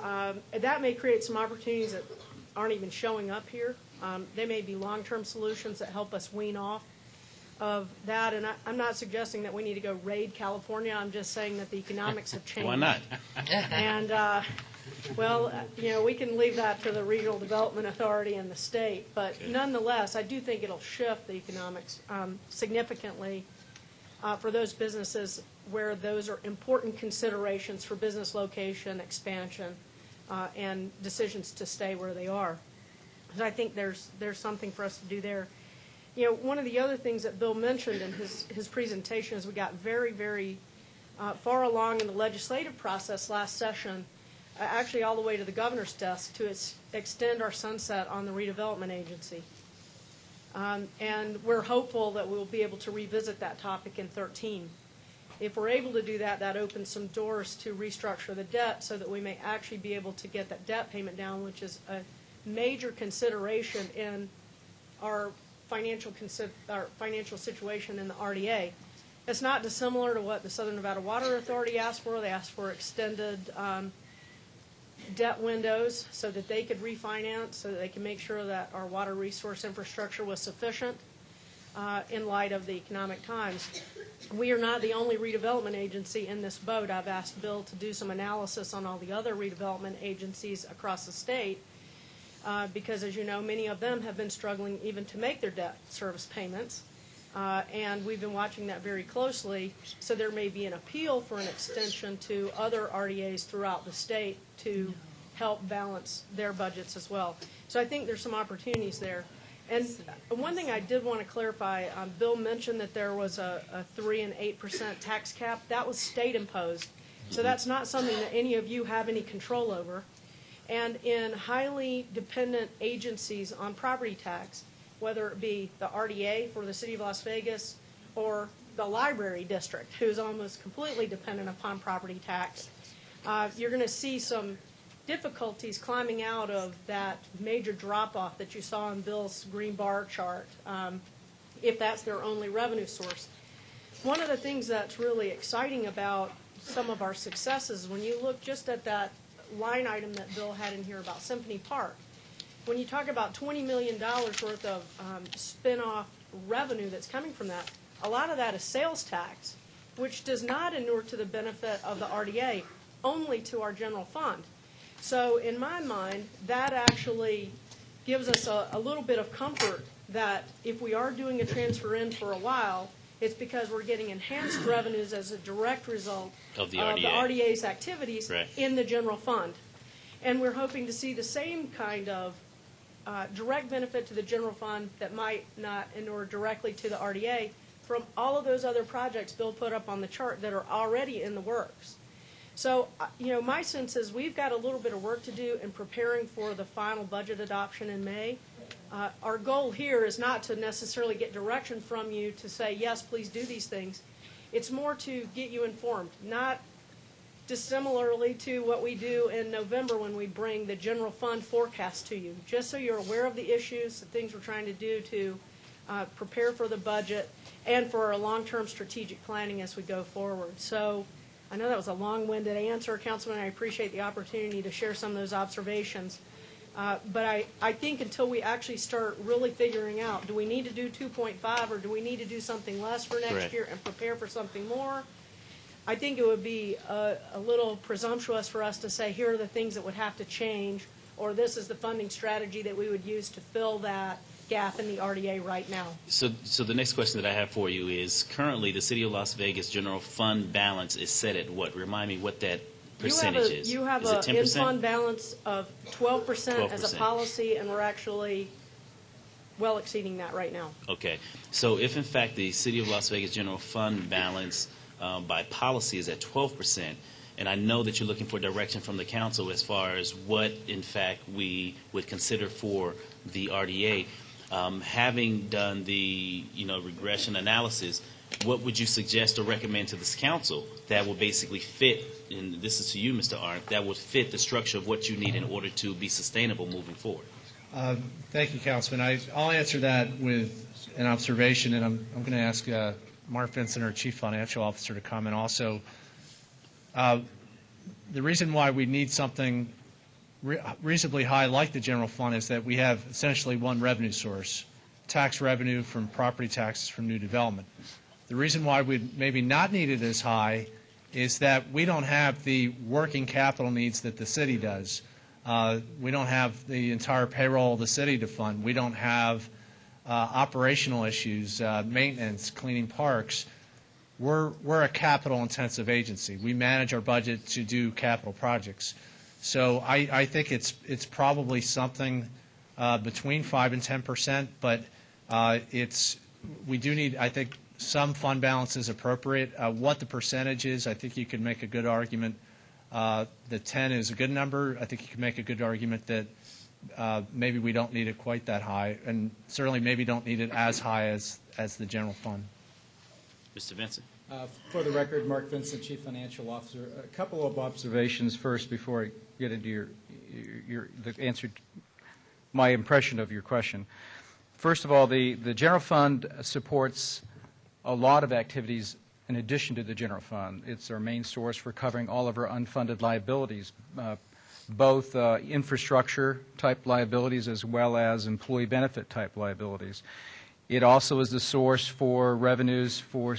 that may create some opportunities that aren't even showing up here. They may be long-term solutions that help us wean off of that. And I'm not suggesting that we need to go raid California. I'm just saying that the economics have changed.
Why not?
And, well, we can leave that to the Regional Development Authority and the state. But nonetheless, I do think it'll shift the economics significantly for those businesses where those are important considerations for business location, expansion, and decisions to stay where they are. And I think there's something for us to do there. One of the other things that Bill mentioned in his presentation is we got very, very far along in the legislative process last session, actually all the way to the governor's desk, to extend our sunset on the redevelopment agency. And we're hopeful that we'll be able to revisit that topic in 2013. If we're able to do that, that opens some doors to restructure the debt so that we may actually be able to get that debt payment down, which is a major consideration in our financial situation in the RDA. It's not dissimilar to what the Southern Nevada Water Authority asked for. They asked for extended debt windows so that they could refinance, so that they can make sure that our water resource infrastructure was sufficient in light of the economic times. We are not the only redevelopment agency in this boat. I've asked Bill to do some analysis on all the other redevelopment agencies across the state because, as you know, many of them have been struggling even to make their debt service payments. And we've been watching that very closely, so there may be an appeal for an extension to other RDAs throughout the state to help balance their budgets as well. So I think there's some opportunities there. And one thing I did want to clarify, Bill mentioned that there was a 3% and 8% tax cap. That was state imposed. So that's not something that any of you have any control over. And in highly dependent agencies on property tax, whether it be the RDA for the City of Las Vegas or the library district, who's almost completely dependent upon property tax, you're going to see some difficulties climbing out of that major drop-off that you saw in Bill's green bar chart, if that's their only revenue source. One of the things that's really exciting about some of our successes, when you look just at that line item that Bill had in here about Symphony Park, when you talk about $20 million worth of spin-off revenue that's coming from that, a lot of that is sales tax, which does not inure to the benefit of the RDA, only to our general fund. So in my mind, that actually gives us a little bit of comfort that if we are doing a transfer in for a while, it's because we're getting enhanced revenues as a direct result
of the
RDA's activities
right.
in the general fund. And we're hoping to see the same kind of direct benefit to the general fund that might not inure directly to the RDA from all of those other projects Bill put up on the chart that are already in the works. So, my sense is we've got a little bit of work to do in preparing for the final budget adoption in May. Our goal here is not to necessarily get direction from you to say, yes, please do these things. It's more to get you informed, not dissimilarly to what we do in November when we bring the general fund forecast to you, just so you're aware of the issues, the things we're trying to do to prepare for the budget and for our long-term strategic planning as we go forward. So I know that was a long-winded answer, Councilman. I appreciate the opportunity to share some of those observations. But I think until we actually start really figuring out, do we need to do 2.5 or do we need to do something less for next
Correct.
year and prepare for something more, I think it would be a little presumptuous for us to say, here are the things that would have to change, or this is the funding strategy that we would use to fill that gap in the RDA right now.
So the next question that I have for you is, currently the City of Las Vegas general fund balance is set at what? Remind me what that percentage is.
You have
is it
an
10%?
in-fund balance of 12% as a
12%.
policy, and we're actually well exceeding that right now.
Okay. So if, in fact, the City of Las Vegas general fund balance by policy is at 12%, and I know that you're looking for direction from the council as far as what, in fact, we would consider for the RDA, having done the regression analysis, what would you suggest or recommend to this council that will basically fit, and this is to you, Mr. Arndt, that would fit the structure of what you need in order to be sustainable moving forward?
Thank you, Councilman. I'll answer that with an observation, and I'm going to ask Mark Vincent, our Chief Financial Officer, to comment also. The reason why we need something reasonably high like the general fund is that we have essentially one revenue source, tax revenue from property taxes from new development. The reason why we maybe not need it as high is that we don't have the working capital needs that the city does. We don't have the entire payroll of the city to fund. We don't have operational issues, maintenance, cleaning parks. We're a capital-intensive agency. We manage our budget to do capital projects. So I think it's probably something between 5 and 10%, but we do need, I think, some fund balance is appropriate. What the percentage is, I think you could make a good argument that 10 is a good number. I think you could make a good argument that maybe we don't need it quite that high, and certainly maybe don't need it as high as the general fund.
Mr. Vincent.
For the record, Mark Vincent, Chief Financial Officer. A couple of observations first before I get into the answer my impression of your question. First of all, the general fund supports a lot of activities in addition to the general fund. It's our main source for covering all of our unfunded liabilities, both infrastructure-type liabilities as well as employee benefit-type liabilities. It also is the source for revenues for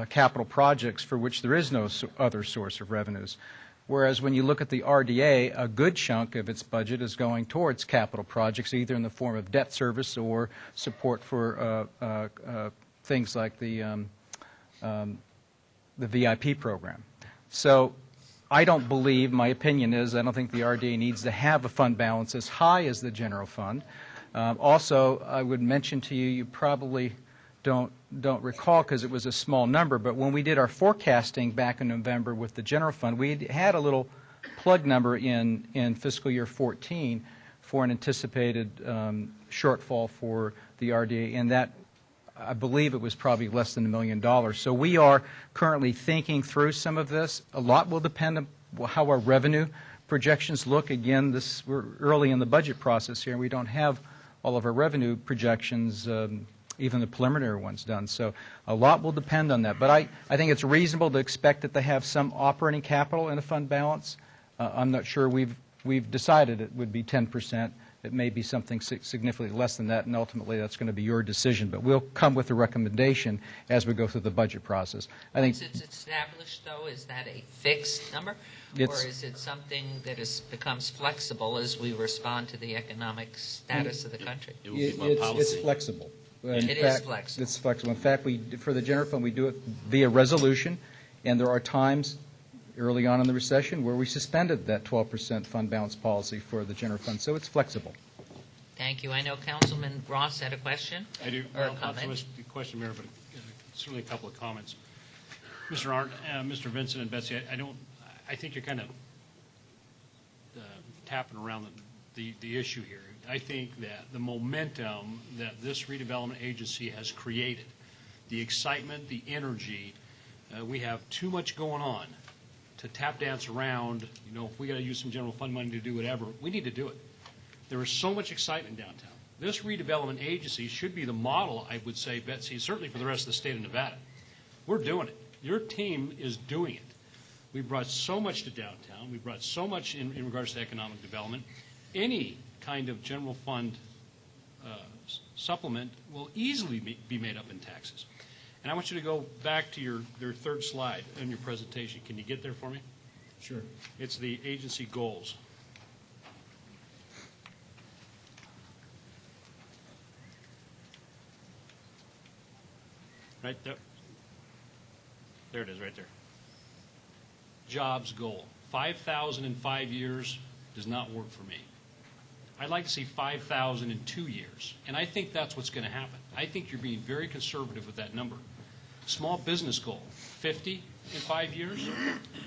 capital projects for which there is no other source of revenues. Whereas when you look at the RDA, a good chunk of its budget is going towards capital projects, either in the form of debt service or support for things like the VIP program. So I don't believe, my opinion is, I don't think the RDA needs to have a fund balance as high as the general fund. Also, I would mention to you, you probably don't recall because it was a small number, but when we did our forecasting back in November with the general fund, we had a little plug number in fiscal year 14 for an anticipated shortfall for the RDA, and that, I believe it was probably less than $1 million. So we are currently thinking through some of this. A lot will depend on how our revenue projections look. Again, we're early in the budget process here, and we don't have all of our revenue projections, even the preliminary ones, done. So a lot will depend on that. But I think it's reasonable to expect that they have some operating capital in a fund balance. I'm not sure we've decided it would be 10%. It may be something significantly less than that, and ultimately that's going to be your decision. But we'll come with a recommendation as we go through the budget process. I think
once it's established, though, is that a fixed number? Or is it something that becomes flexible as we respond to the economic status of the country?
It's flexible.
It is flexible.
It's flexible. In fact, for the general fund, we do it via resolution, and there are times early on in the recession where we suspended that 12% fund balance policy for the general fund. So it's flexible.
Thank you. I know Councilman Ross had a question.
I do.
Or a
Not
comment.
so much a question, Mayor, but certainly a couple of comments. Mr. Arndt, Mr. Vincent, and Betsy, I think you're kind of tapping around the issue here. I think that the momentum that this redevelopment agency has created, the excitement, the energy, we have too much going on to tap dance around. You know, if we got to use some general fund money to do whatever, we need to do it. There is so much excitement downtown. This redevelopment agency should be the model, I would say, Betsy, certainly for the rest of the state of Nevada. We're doing it. Your team is doing it. We brought so much to downtown. We brought so much in regards to economic development. Any kind of general fund supplement will easily be made up in taxes. And I want you to go back to your third slide in your presentation. Can you get there for me?
Sure.
It's the agency goals. Right there. There it is, right there. Jobs goal. 5,000 in 5 years does not work for me. I'd like to see 5,000 in 2 years, and I think that's what's going to happen. I think you're being very conservative with that number. Small business goal, 50 in 5 years.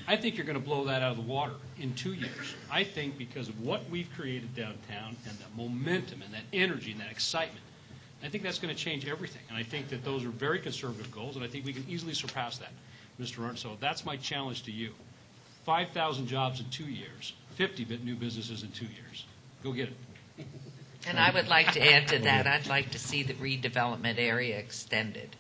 I think you're going to blow that out of the water in 2 years. I think because of what we've created downtown and the momentum and that energy and that excitement, I think that's going to change everything. And I think that those are very conservative goals, and I think we can easily surpass that, Mr. Arndt. So that's my challenge to you. 5,000 jobs in 2 years, 50 new businesses in 2 years. Go get it.
And I would like to add to that, I'd like to see the redevelopment area extended.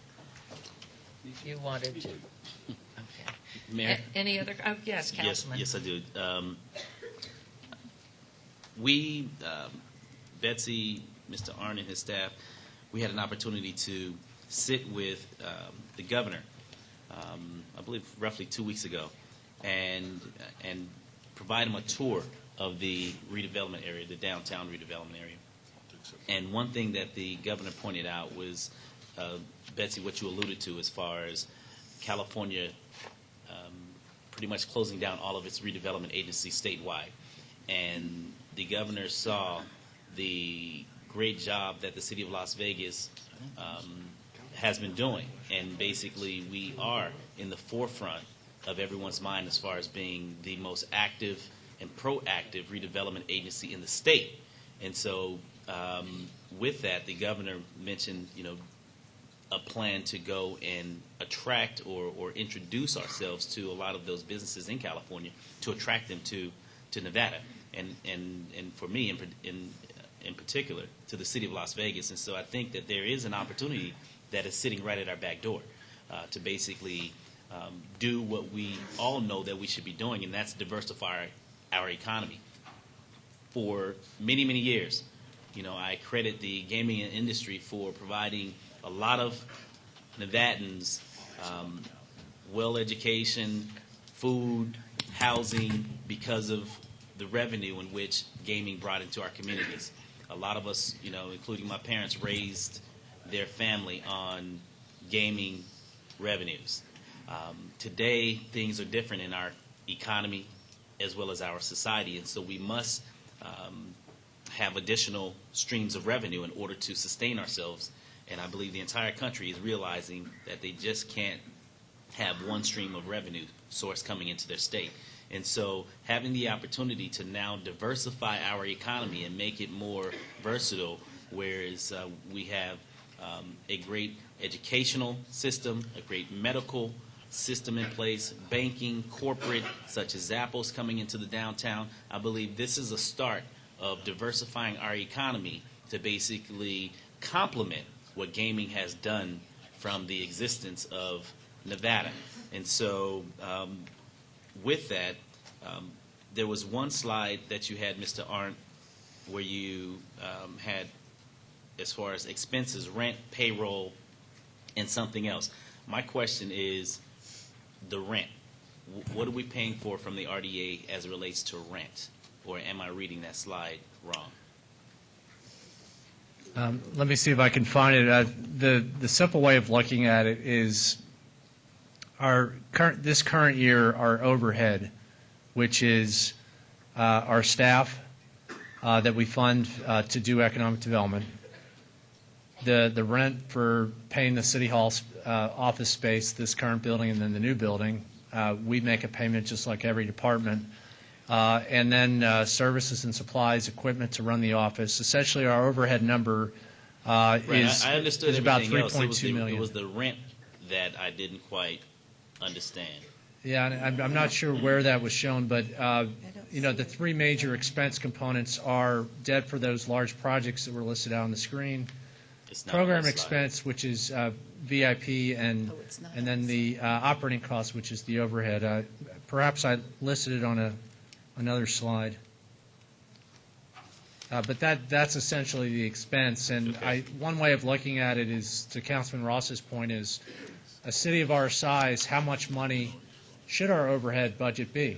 If you wanted to. Okay.
Mayor?
Any other? Oh, yes, Councilman.
Yes, I do. Betsy, Mr. Arndt, and his staff, we had an opportunity to sit with the governor, I believe roughly 2 weeks ago, and provide him a tour of the redevelopment area, the downtown redevelopment area. And one thing that the governor pointed out was, Betsy, what you alluded to as far as California pretty much closing down all of its redevelopment agencies statewide. And the governor saw the great job that the city of Las Vegas has been doing. And basically, we are in the forefront of everyone's mind as far as being the most active and proactive redevelopment agency in the state. And so with that, the governor mentioned, a plan to go and attract or introduce ourselves to a lot of those businesses in California to attract them to Nevada. And for me, in in particular to the city of Las Vegas. And so I think that there is an opportunity that is sitting right at our back door to basically do what we all know that we should be doing, and that's diversify our economy. For many, many years, I credit the gaming industry for providing a lot of Nevadans well education, food, housing, because of the revenue in which gaming brought into our communities. A lot of us, including my parents, raised their family on gaming revenues. Today, things are different in our economy as well as our society, and so we must have additional streams of revenue in order to sustain ourselves. And I believe the entire country is realizing that they just can't have one stream of revenue source coming into their state. And so having the opportunity to now diversify our economy and make it more versatile, whereas we have a great educational system, a great medical system in place, banking, corporate, such as Zappos coming into the downtown, I believe this is a start of diversifying our economy to basically complement what gaming has done from the existence of Nevada. And so with that, there was one slide that you had, Mr. Arndt, where you had, as far as expenses, rent, payroll, and something else. My question is the rent. What are we paying for from the RDA as it relates to rent? Or am I reading that slide wrong?
Let me see if I can find it. The simple way of looking at it is this current year, our overhead, which is our staff that we fund to do economic development, the rent for paying the city hall office space, this current building, and then the new building, we make a payment just like every department. And then services and supplies, equipment to run the office. Essentially, our overhead number is about $3.2 million.
It was the rent that I didn't quite understand.
Yeah, and I'm not sure where that was shown, but the three major expense components are debt for those large projects that were listed out on the screen, program expense, which is VIP, and then the operating cost, which is the overhead. Perhaps I listed it on another slide. But that's essentially the expense. And one way of looking at it is, to Councilman Ross's point, is a city of our size, how much money should our overhead budget be?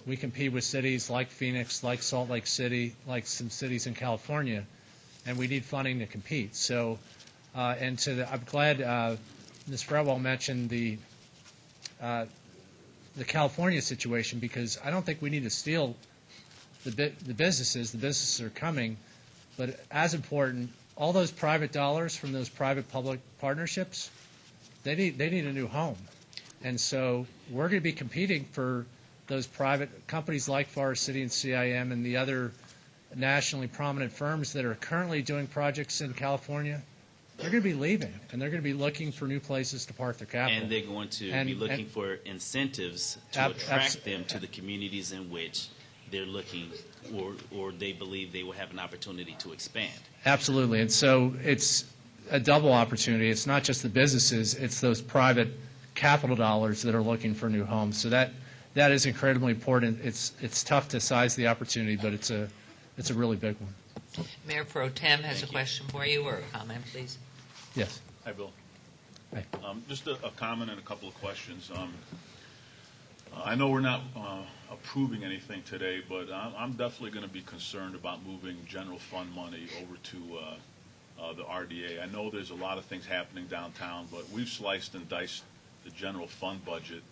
We compete with cities like Phoenix, like Salt Lake City, like some cities in California, and we need funding to compete. So, I'm glad Ms. Fretwell mentioned the California situation, because I don't think we need to steal the businesses. The businesses are coming, but as important, all those private dollars from those private-public partnerships, they need a new home. And so we're going to be competing for those private companies like Forest City and CIM and the other nationally prominent firms that are currently doing projects in California. They're going to be leaving, and they're going to be looking for new places to park their capital.
And they're going to be looking for incentives to attract them to the communities in which they're looking, or they believe they will have an opportunity to expand.
Absolutely. And so it's a double opportunity. It's not just the businesses, it's those private capital dollars that are looking for new homes. So that is incredibly important. It's tough to size the opportunity, but it's a really big one.
Mayor Pro Tem has a question for you, or a comment, please.
Yes.
Hi, Bill.
Hi.
Just a comment and a couple of questions. I know we're not approving anything today, but I'm definitely going to be concerned about moving general fund money over to the RDA. I know there's a lot of things happening downtown, but we've sliced and diced the general fund budget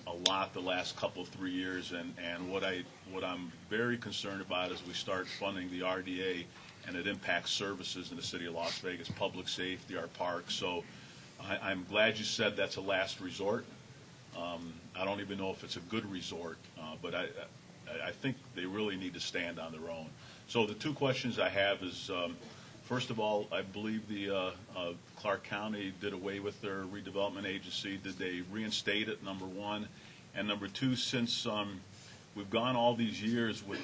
a lot the last couple, 3 years, and what I'm very concerned about is we start funding the RDA and it impacts services in the city of Las Vegas, public safety, our parks. So I'm glad you said that's a last resort. I don't even know if it's a good resort, but I think they really need to stand on their own. So the two questions I have is, first of all, I believe the Clark County did away with their redevelopment agency. Did they reinstate it, number one? And number two, since we've gone all these years with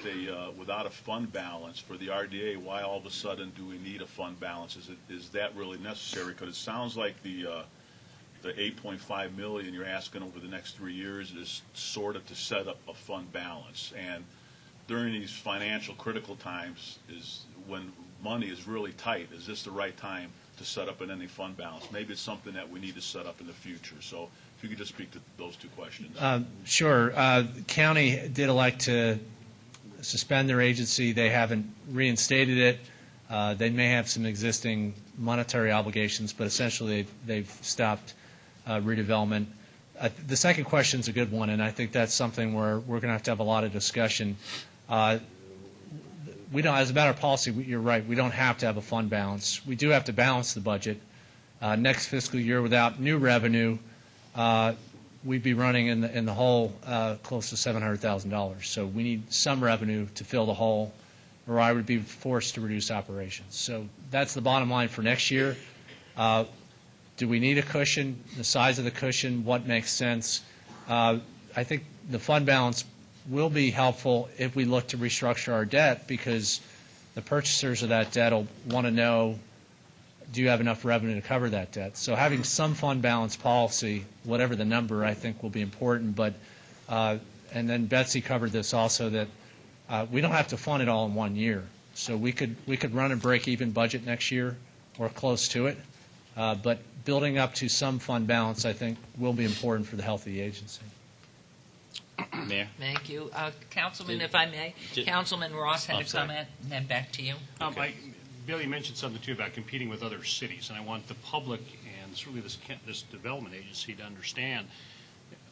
without a fund balance for the RDA. Why all of a sudden do we need a fund balance? Is that really necessary? Because it sounds like the 8.5 million you're asking over the next 3 years is sort of to set up a fund balance. And during these financial critical times, is when money is really tight, is this the right time to set up an ending fund balance? Maybe it's something that we need to set up in the future. So if you could just speak to those two questions.
Sure. County did elect to suspend their agency. They haven't reinstated it. They may have some existing monetary obligations, but essentially they've stopped redevelopment. The second question is a good one, and I think that's something where we're going to have a lot of discussion. We don't, as a matter of policy, you're right, we don't have to have a fund balance. We do have to balance the budget. Next fiscal year, without new revenue, we'd be running in the hole close to $700,000. So we need some revenue to fill the hole, or I would be forced to reduce operations. So that's the bottom line for next year. Do we need a cushion? The size of the cushion, what makes sense? I think the fund balance will be helpful if we look to restructure our debt, because the purchasers of that debt will want to know, do you have enough revenue to cover that debt? So having some fund balance policy, whatever the number, I think will be important. But and then Betsy covered this also, that we don't have to fund it all in 1 year. So we could run a break-even budget next year or close to it. But building up to some fund balance, I think, will be important for the health of the agency.
Mayor?
Thank you. Councilman, if I may, Councilman Ross had a comment, and then back to you.
Billy mentioned something, too, about competing with other cities, and I want the public and certainly this development agency to understand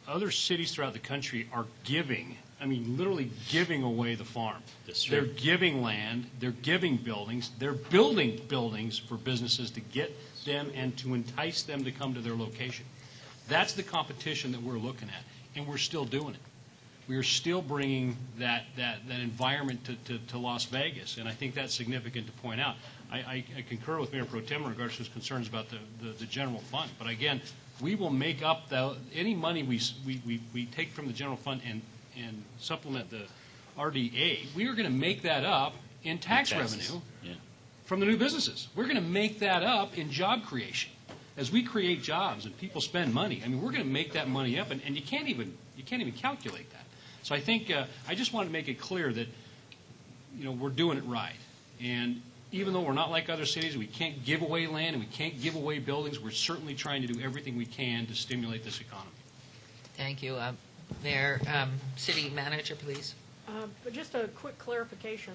other cities throughout the country are giving, I mean, literally giving away the farm. They're giving land, they're giving buildings, they're building buildings for businesses to get them and to entice them to come to their location. That's the competition that we're looking at, and we're still doing it. We are still bringing that environment to Las Vegas, and I think that's significant to point out. I concur with Mayor Pro Tem in regards to his concerns about the general fund. But again, we will make up any money we take from the general fund and supplement the RDA. We are going to make that up in tax revenue from the new businesses. We're going to make that up in job creation. As we create jobs and people spend money, I mean, we're going to make that money up, and you can't even calculate that. So I think I just want to make it clear that we're doing it right. And even though we're not like other cities, we can't give away land and we can't give away buildings, we're certainly trying to do everything we can to stimulate this economy.
Thank you. Mayor, City Manager, please.
But just a quick clarification.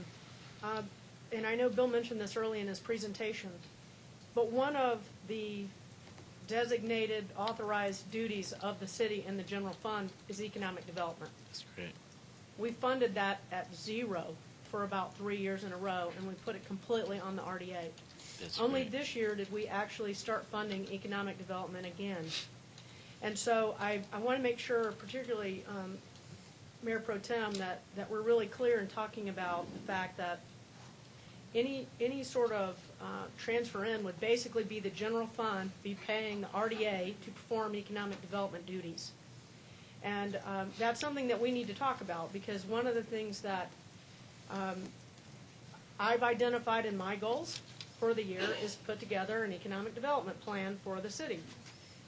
And I know Bill mentioned this early in his presentation, but one of the designated authorized duties of the city in the general fund is economic development.
That's great.
We funded that at zero for about 3 years in a row, and we put it completely on the RDA.
That's
Only
great.
this year did we actually start funding economic development again. And so I want to make sure, particularly Mayor Pro Tem, that we're really clear in talking about the fact that any sort of transfer in would basically be the general fund be paying the RDA to perform economic development duties. And that's something that we need to talk about, because one of the things that I've identified in my goals for the year is put together an economic development plan for the city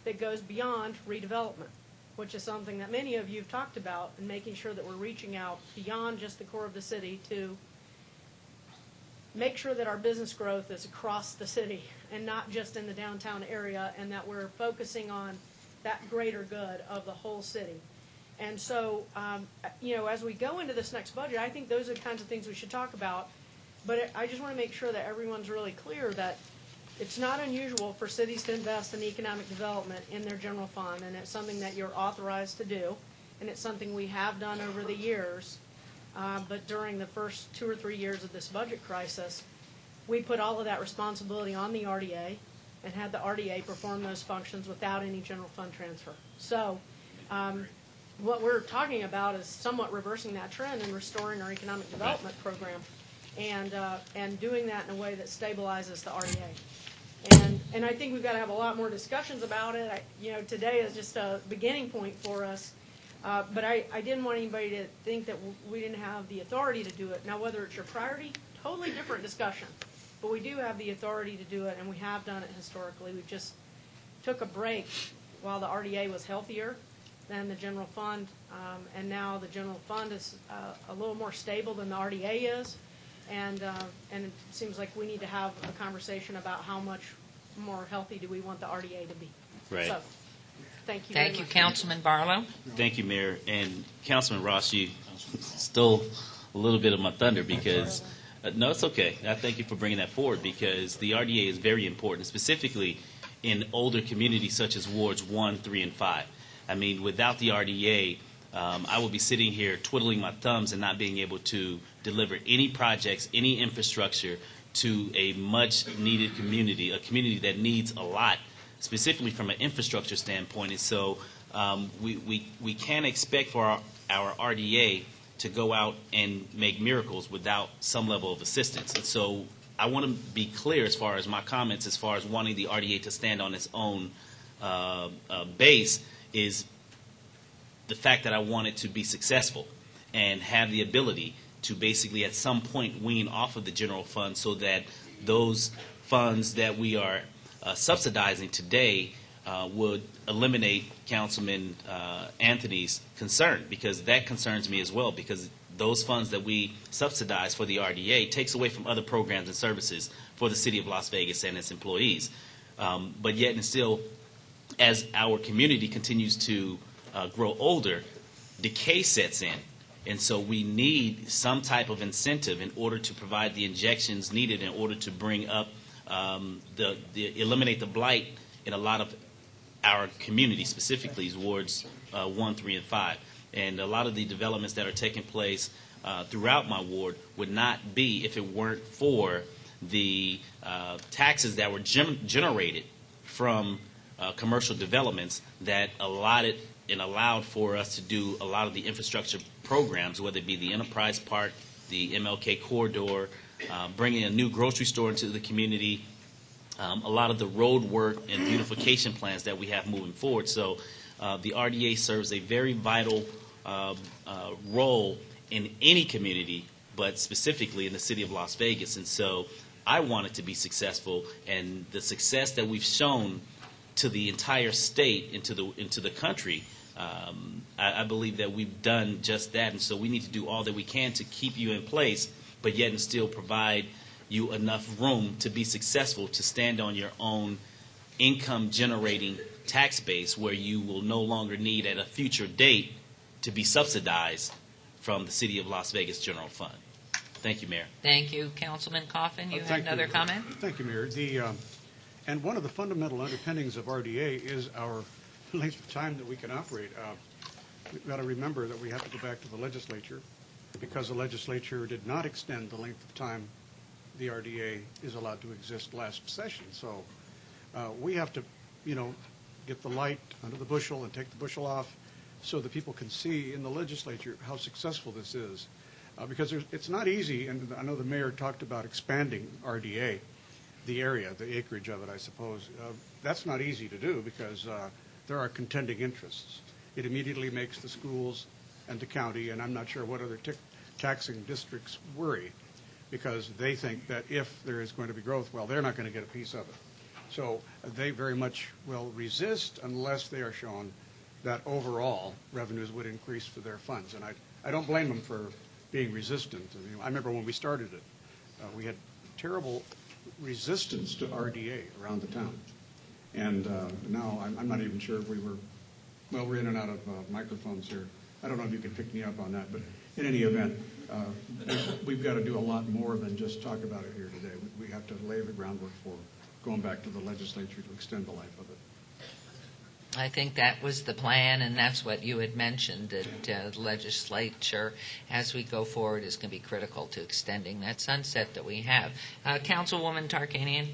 that goes beyond redevelopment, which is something that many of you have talked about, and making sure that we're reaching out beyond just the core of the city to make sure that our business growth is across the city and not just in the downtown area, and that we're focusing on that greater good of the whole city. And so, as we go into this next budget, I think those are the kinds of things we should talk about. But I just want to make sure that everyone's really clear that it's not unusual for cities to invest in economic development in their general fund, and it's something that you're authorized to do, and it's something we have done over the years. But during the first 2 or 3 years of this budget crisis, we put all of that responsibility on the RDA and had the RDA perform those functions without any general fund transfer. So what we're talking about is somewhat reversing that trend and restoring our economic development program, and doing that in a way that stabilizes the RDA. And I think we've got to have a lot more discussions about it. Today is just a beginning point for us. But I didn't want anybody to think that we didn't have the authority to do it. Now, whether it's your priority, totally different discussion. But we do have the authority to do it, and we have done it historically. We just took a break while the RDA was healthier than the general fund, and now the general fund is a little more stable than the RDA is, and it seems like we need to have a conversation about how much more healthy do we want the RDA to be.
Right.
So, thank you.
Thank you, Councilman Barlow.
Thank you, Mayor. And Councilman Ross, you stole a little bit of my thunder because, no, it's okay. I thank you for bringing that forward because the RDA is very important, specifically in older communities such as wards 1, 3, and 5. I mean, without the RDA, I will be sitting here twiddling my thumbs and not being able to deliver any projects, any infrastructure to a much-needed community, a community that needs a lot, specifically from an infrastructure standpoint. And so we can't expect for our RDA to go out and make miracles without some level of assistance. And so I want to be clear as far as my comments, as far as wanting the RDA to stand on its own base, is the fact that I want it to be successful and have the ability to basically at some point wean off of the general fund so that those funds that we are subsidizing today would eliminate Councilman Anthony's concern, because that concerns me as well, because those funds that we subsidize for the RDA takes away from other programs and services for the city of Las Vegas and its employees. But yet and still, as our community continues to grow older, decay sets in. And so we need some type of incentive in order to provide the injections needed in order to bring up, eliminate the blight in a lot of our community, specifically wards 1, 3, and 5. And a lot of the developments that are taking place throughout my ward would not be if it weren't for the taxes that were generated from commercial developments that allotted and allowed for us to do a lot of the infrastructure programs, whether it be the Enterprise Park, the MLK Corridor, bringing a new grocery store into the community, a lot of the road work and beautification plans that we have moving forward. So the RDA serves a very vital role in any community, but specifically in the city of Las Vegas. And so I want it to be successful, and the success that we've shown to the entire state, into the country, I believe that we've done just that. And so we need to do all that we can to keep you in place, but yet and still provide you enough room to be successful, to stand on your own income-generating tax base, where you will no longer need at a future date to be subsidized from the City of Las Vegas General Fund. Thank you, Mayor.
Thank you. Councilman Coffin, you have
Thank
another
you.
comment?
Thank you, Mayor. And one of the fundamental underpinnings of RDA is our length of time that we can operate. We've got to remember that we have to go back to the legislature, because the legislature did not extend the length of time the RDA is allowed to exist last session. So we have to, get the light under the bushel and take the bushel off so that people can see in the legislature how successful this is. Because it's not easy, and I know the mayor talked about expanding RDA, the area, the acreage of it, I suppose. That's not easy to do because there are contending interests. It immediately makes the schools and the county, and I'm not sure what other taxing districts worry, because they think that if there is going to be growth, well, they're not going to get a piece of it. So they very much will resist unless they are shown that overall revenues would increase for their funds. And I don't blame them for being resistant. I remember when we started it, we had terrible resistance to RDA around the town. And now I'm not even sure if we're in and out of microphones here. I don't know if you can pick me up on that, but in any event, we've got to do a lot more than just talk about it here today. We have to lay the groundwork for going back to the legislature to extend the life of it.
I think that was the plan, and that's what you had mentioned, that the legislature, as we go forward, is going to be critical to extending that sunset that we have. Councilwoman Tarkanian?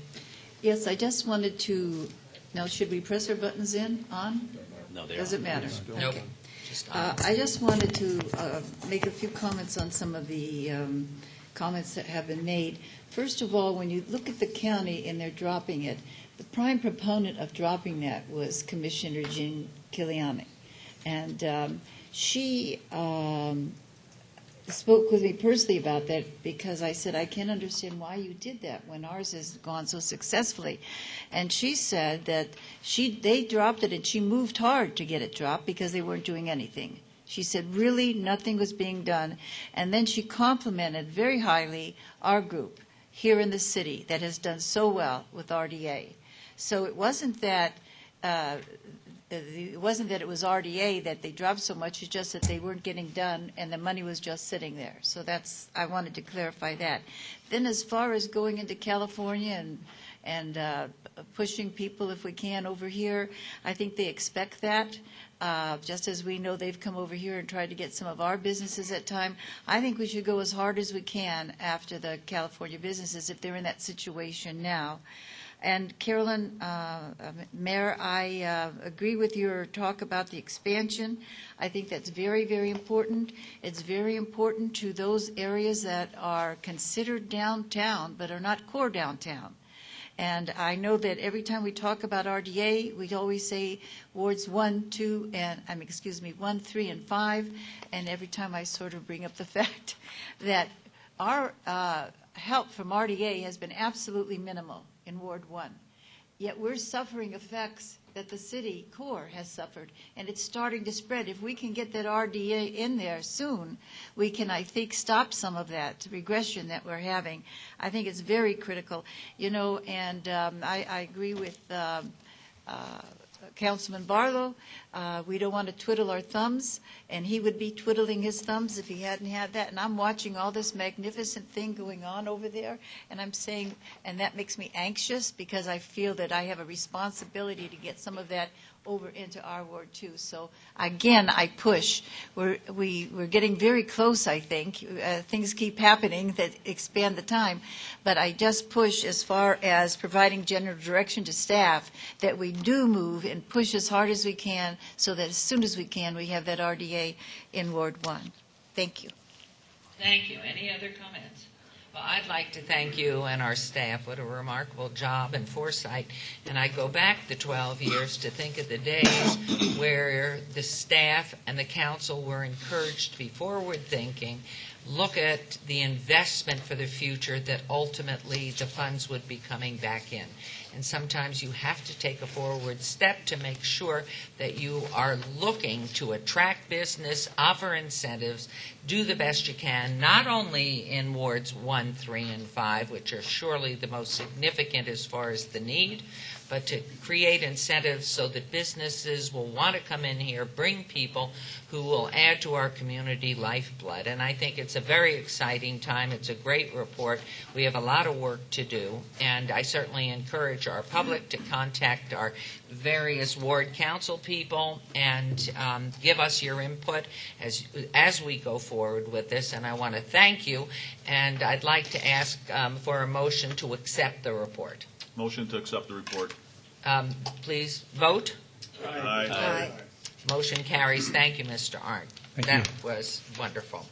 Yes, I just wanted to, now should we press our buttons on?
No, they
Does it matter?
Nope.
Okay. I just wanted to make a few comments on some of the comments that have been made. First of all, when you look at the county and they're dropping it, the prime proponent of dropping that was Commissioner Jean Kiliani. And she spoke with me personally about that because I said, I can't understand why you did that when ours has gone so successfully. And she said that they dropped it and she moved hard to get it dropped because they weren't doing anything. She said really nothing was being done. And then she complimented very highly our group here in the city that has done so well with RDA. So it wasn't that it was RDA that they dropped so much. It's just that they weren't getting done and the money was just sitting there. So I wanted to clarify that. Then as far as going into California and pushing people if we can over here, I think they expect that. Just as we know they've come over here and tried to get some of our businesses at time, I think we should go as hard as we can after the California businesses if they're in that situation now. And Carolyn, Mayor, I agree with your talk about the expansion. I think that's very, very important. It's very important to those areas that are considered downtown but are not core downtown. And I know that every time we talk about RDA, we always say wards 1, 3, and 5. And every time I sort of bring up the fact that our help from RDA has been absolutely minimal in Ward 1. Yet we're suffering effects that the city core has suffered, and it's starting to spread. If we can get that RDA in there soon, we can, I think, stop some of that regression that we're having. I think it's very critical. And I agree with Councilman Barlow. We don't want to twiddle our thumbs, and he would be twiddling his thumbs if he hadn't had that. And I'm watching all this magnificent thing going on over there, and I'm saying, and that makes me anxious because I feel that I have a responsibility to get some of that over into our ward too. So again, I push. We're getting very close, I think. Things keep happening that expand the time, but I just push as far as providing general direction to staff that we do move and push as hard as we can so that as soon as we can, we have that RDA in Ward 1. Thank you.
Thank you. Any other comments? Well, I'd like to thank you and our staff. What a remarkable job and foresight. And I go back the 12 years to think of the days where the staff and the council were encouraged to be forward-thinking, look at the investment for the future that ultimately the funds would be coming back in. And sometimes you have to take a forward step to make sure that you are looking to attract business, offer incentives, do the best you can, not only in wards 1, 3, and 5, which are surely the most significant as far as the need, but to create incentives so that businesses will want to come in here, bring people who will add to our community lifeblood. And I think it's a very exciting time. It's a great report. We have a lot of work to do, and I certainly encourage our public to contact our various ward council people and give us your input as we go forward with this. And I want to thank you, and I'd like to ask for a motion to accept the report.
Motion to accept the report.
Please vote.
Aye.
Aye.
Motion carries. Thank you, Mr. Arndt.
Thank
That was wonderful.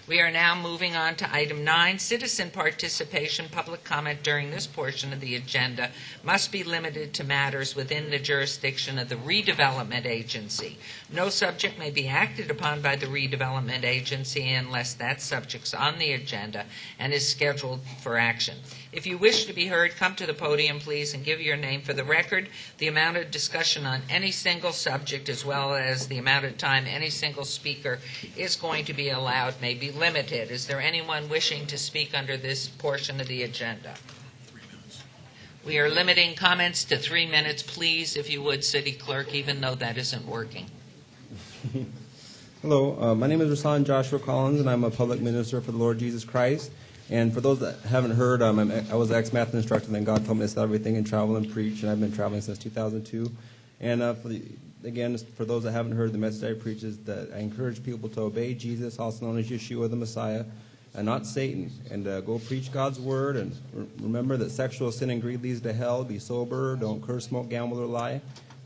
We are now moving on to item 9, citizen participation. Public comment during this portion of the agenda must be limited to matters within the jurisdiction of the Redevelopment Agency. No subject may be acted upon by the Redevelopment Agency unless that subject's on the agenda and is scheduled for action. If you wish to be heard, come to the podium, please, and give your name for the record. The amount of discussion on any single subject, as well as the amount of time any single speaker is going to be allowed, may be limited. Is there anyone wishing to speak under this portion of the agenda? We are limiting comments to 3 minutes. Please, if you would, City Clerk, even though that isn't working.
Hello, my name is Rasan Joshua Collins, and I'm a public minister for the Lord Jesus Christ. And for those that haven't heard, I was an ex-math instructor, then God told me to start everything and travel and preach, and I've been traveling since 2002. And for those that haven't heard, the message I preach is that I encourage people to obey Jesus, also known as Yeshua the Messiah, and not Satan, and go preach God's word, and remember that sexual sin and greed leads to hell. Be sober, don't curse, smoke, gamble, or lie.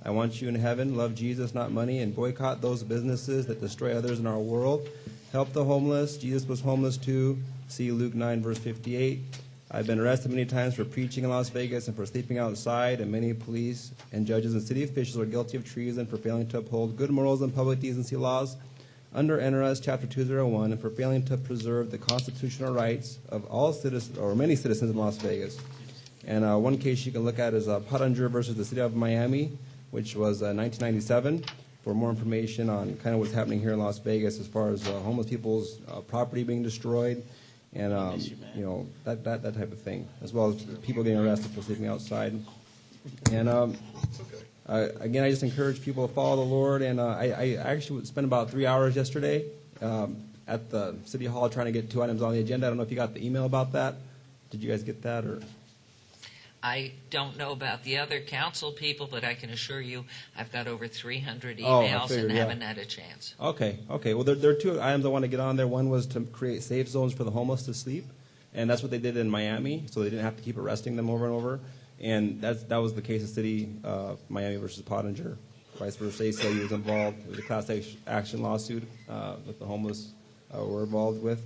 I want you in heaven. Love Jesus, not money, and boycott those businesses that destroy others in our world. Help the homeless. Jesus was homeless too. See Luke 9, verse 58. I've been arrested many times for preaching in Las Vegas and for sleeping outside, and many police and judges and city officials are guilty of treason for failing to uphold good morals and public decency laws. under NRS Chapter 201 and for failing to preserve the constitutional rights of all citizens, or many citizens in Las Vegas. And one case you can look at is Pottinger versus the City of Miami, which was 1997, for more information on kind of what's happening here in Las Vegas as far as homeless people's property being destroyed and that type of thing, as well as people getting arrested for sleeping outside. And again, I just encourage people to follow the Lord. And I actually spent about 3 hours yesterday at the City Hall trying to get 2 items on the agenda. I don't know if you got the email about that. Did you guys get that? Or
I don't know about the other council people, but I can assure you I've got over 300
I
emails
figured,
and
yeah.
haven't had a chance.
Okay. Well, there are 2 items I want to get on there. One was to create safe zones for the homeless to sleep, and that's what they did in Miami, so they didn't have to keep arresting them over and over. And that was the case of City Miami versus Pottinger. Vice versa, ACLU was involved. It was a class action lawsuit that the homeless were involved with,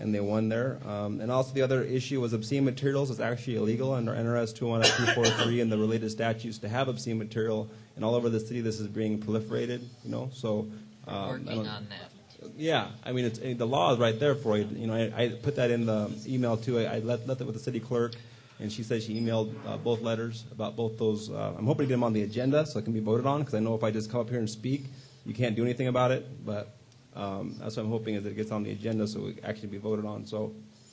and they won there. And also the other issue was obscene materials. It's actually illegal under NRS 21243 and the related statutes to have obscene material. And all over the city, this is being proliferated. So
Working on that.
yeah, I mean, the law is right there for you. I put that in the email too. I left it with the city clerk. And she said she emailed both letters about both those. I'm hoping to get them on the agenda so it can be voted on, because I know if I just come up here and speak, you can't do anything about it. But that's what I'm hoping, is that it gets on the agenda so it can actually be voted on. So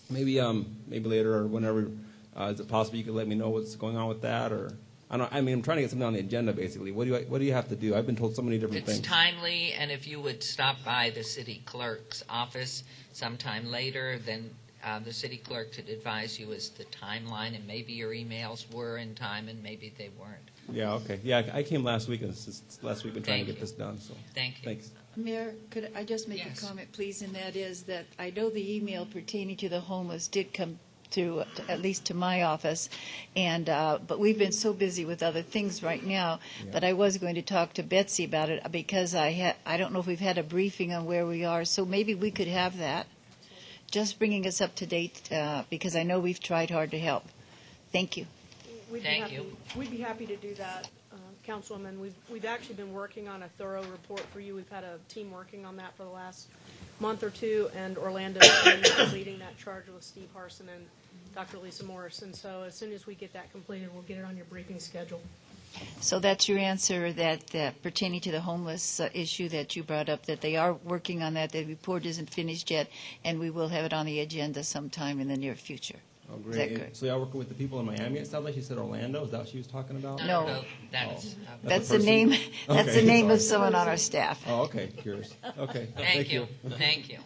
maybe later or whenever, is it possible you could let me know what's going on with that? Or I'm trying to get something on the agenda, basically. What do you have to do? I've been told so many different
It's
things.
timely, and if you would stop by the city clerk's office sometime later, then the city clerk could advise you as the timeline, and maybe your emails were in time and maybe they weren't.
Yeah, okay. Yeah, I came last week, and last week been trying to get this done. So
Thank you.
Thanks.
Mayor, could I just make
Yes.
a comment, please? And that is that I know the email pertaining to the homeless did come to at least to my office, and but we've been so busy with other things right now.
Yeah.
But I was going to talk to Betsy about it, because I don't know if we've had a briefing on where we are, so maybe we could have that. Just bringing us up to date, because I know we've tried hard to help. Thank you.
Thank you.
We'd be happy to do that, Councilwoman. We've actually been working on a thorough report for you. We've had a team working on that for the last month or two, and Orlando's been leading that charge with Steve Harson and Dr. Lisa Morrison. So as soon as we get that completed, we'll get it on your briefing schedule.
So that's your answer, that pertaining to the homeless issue that you brought up, that they are working on that. The report isn't finished yet, and we will have it on the agenda sometime in the near future.
Oh,
Is that
great.
correct?
So y'all working with the people in Miami? It sounds like she said Orlando. Is that what she was talking about?
No.
That's,
That's
a
the
person?
name. That's the
Okay.
name of someone on our staff.
Oh, okay. Curious. Okay.
Thank you. Thank you.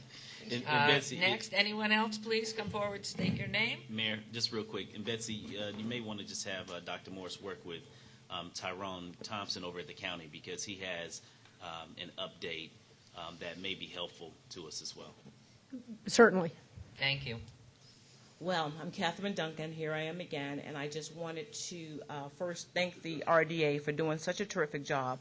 And Betsy,
Next, anyone else, please come forward, state your name.
Mayor, just real quick, and Betsy, you may want to just have Dr. Morris work with Tyrone Thompson over at the county, because he has an update that may be helpful to us as well.
Certainly.
Thank you.
Well, I'm Catherine Duncan. Here I am again, and I just wanted to first thank the RDA for doing such a terrific job.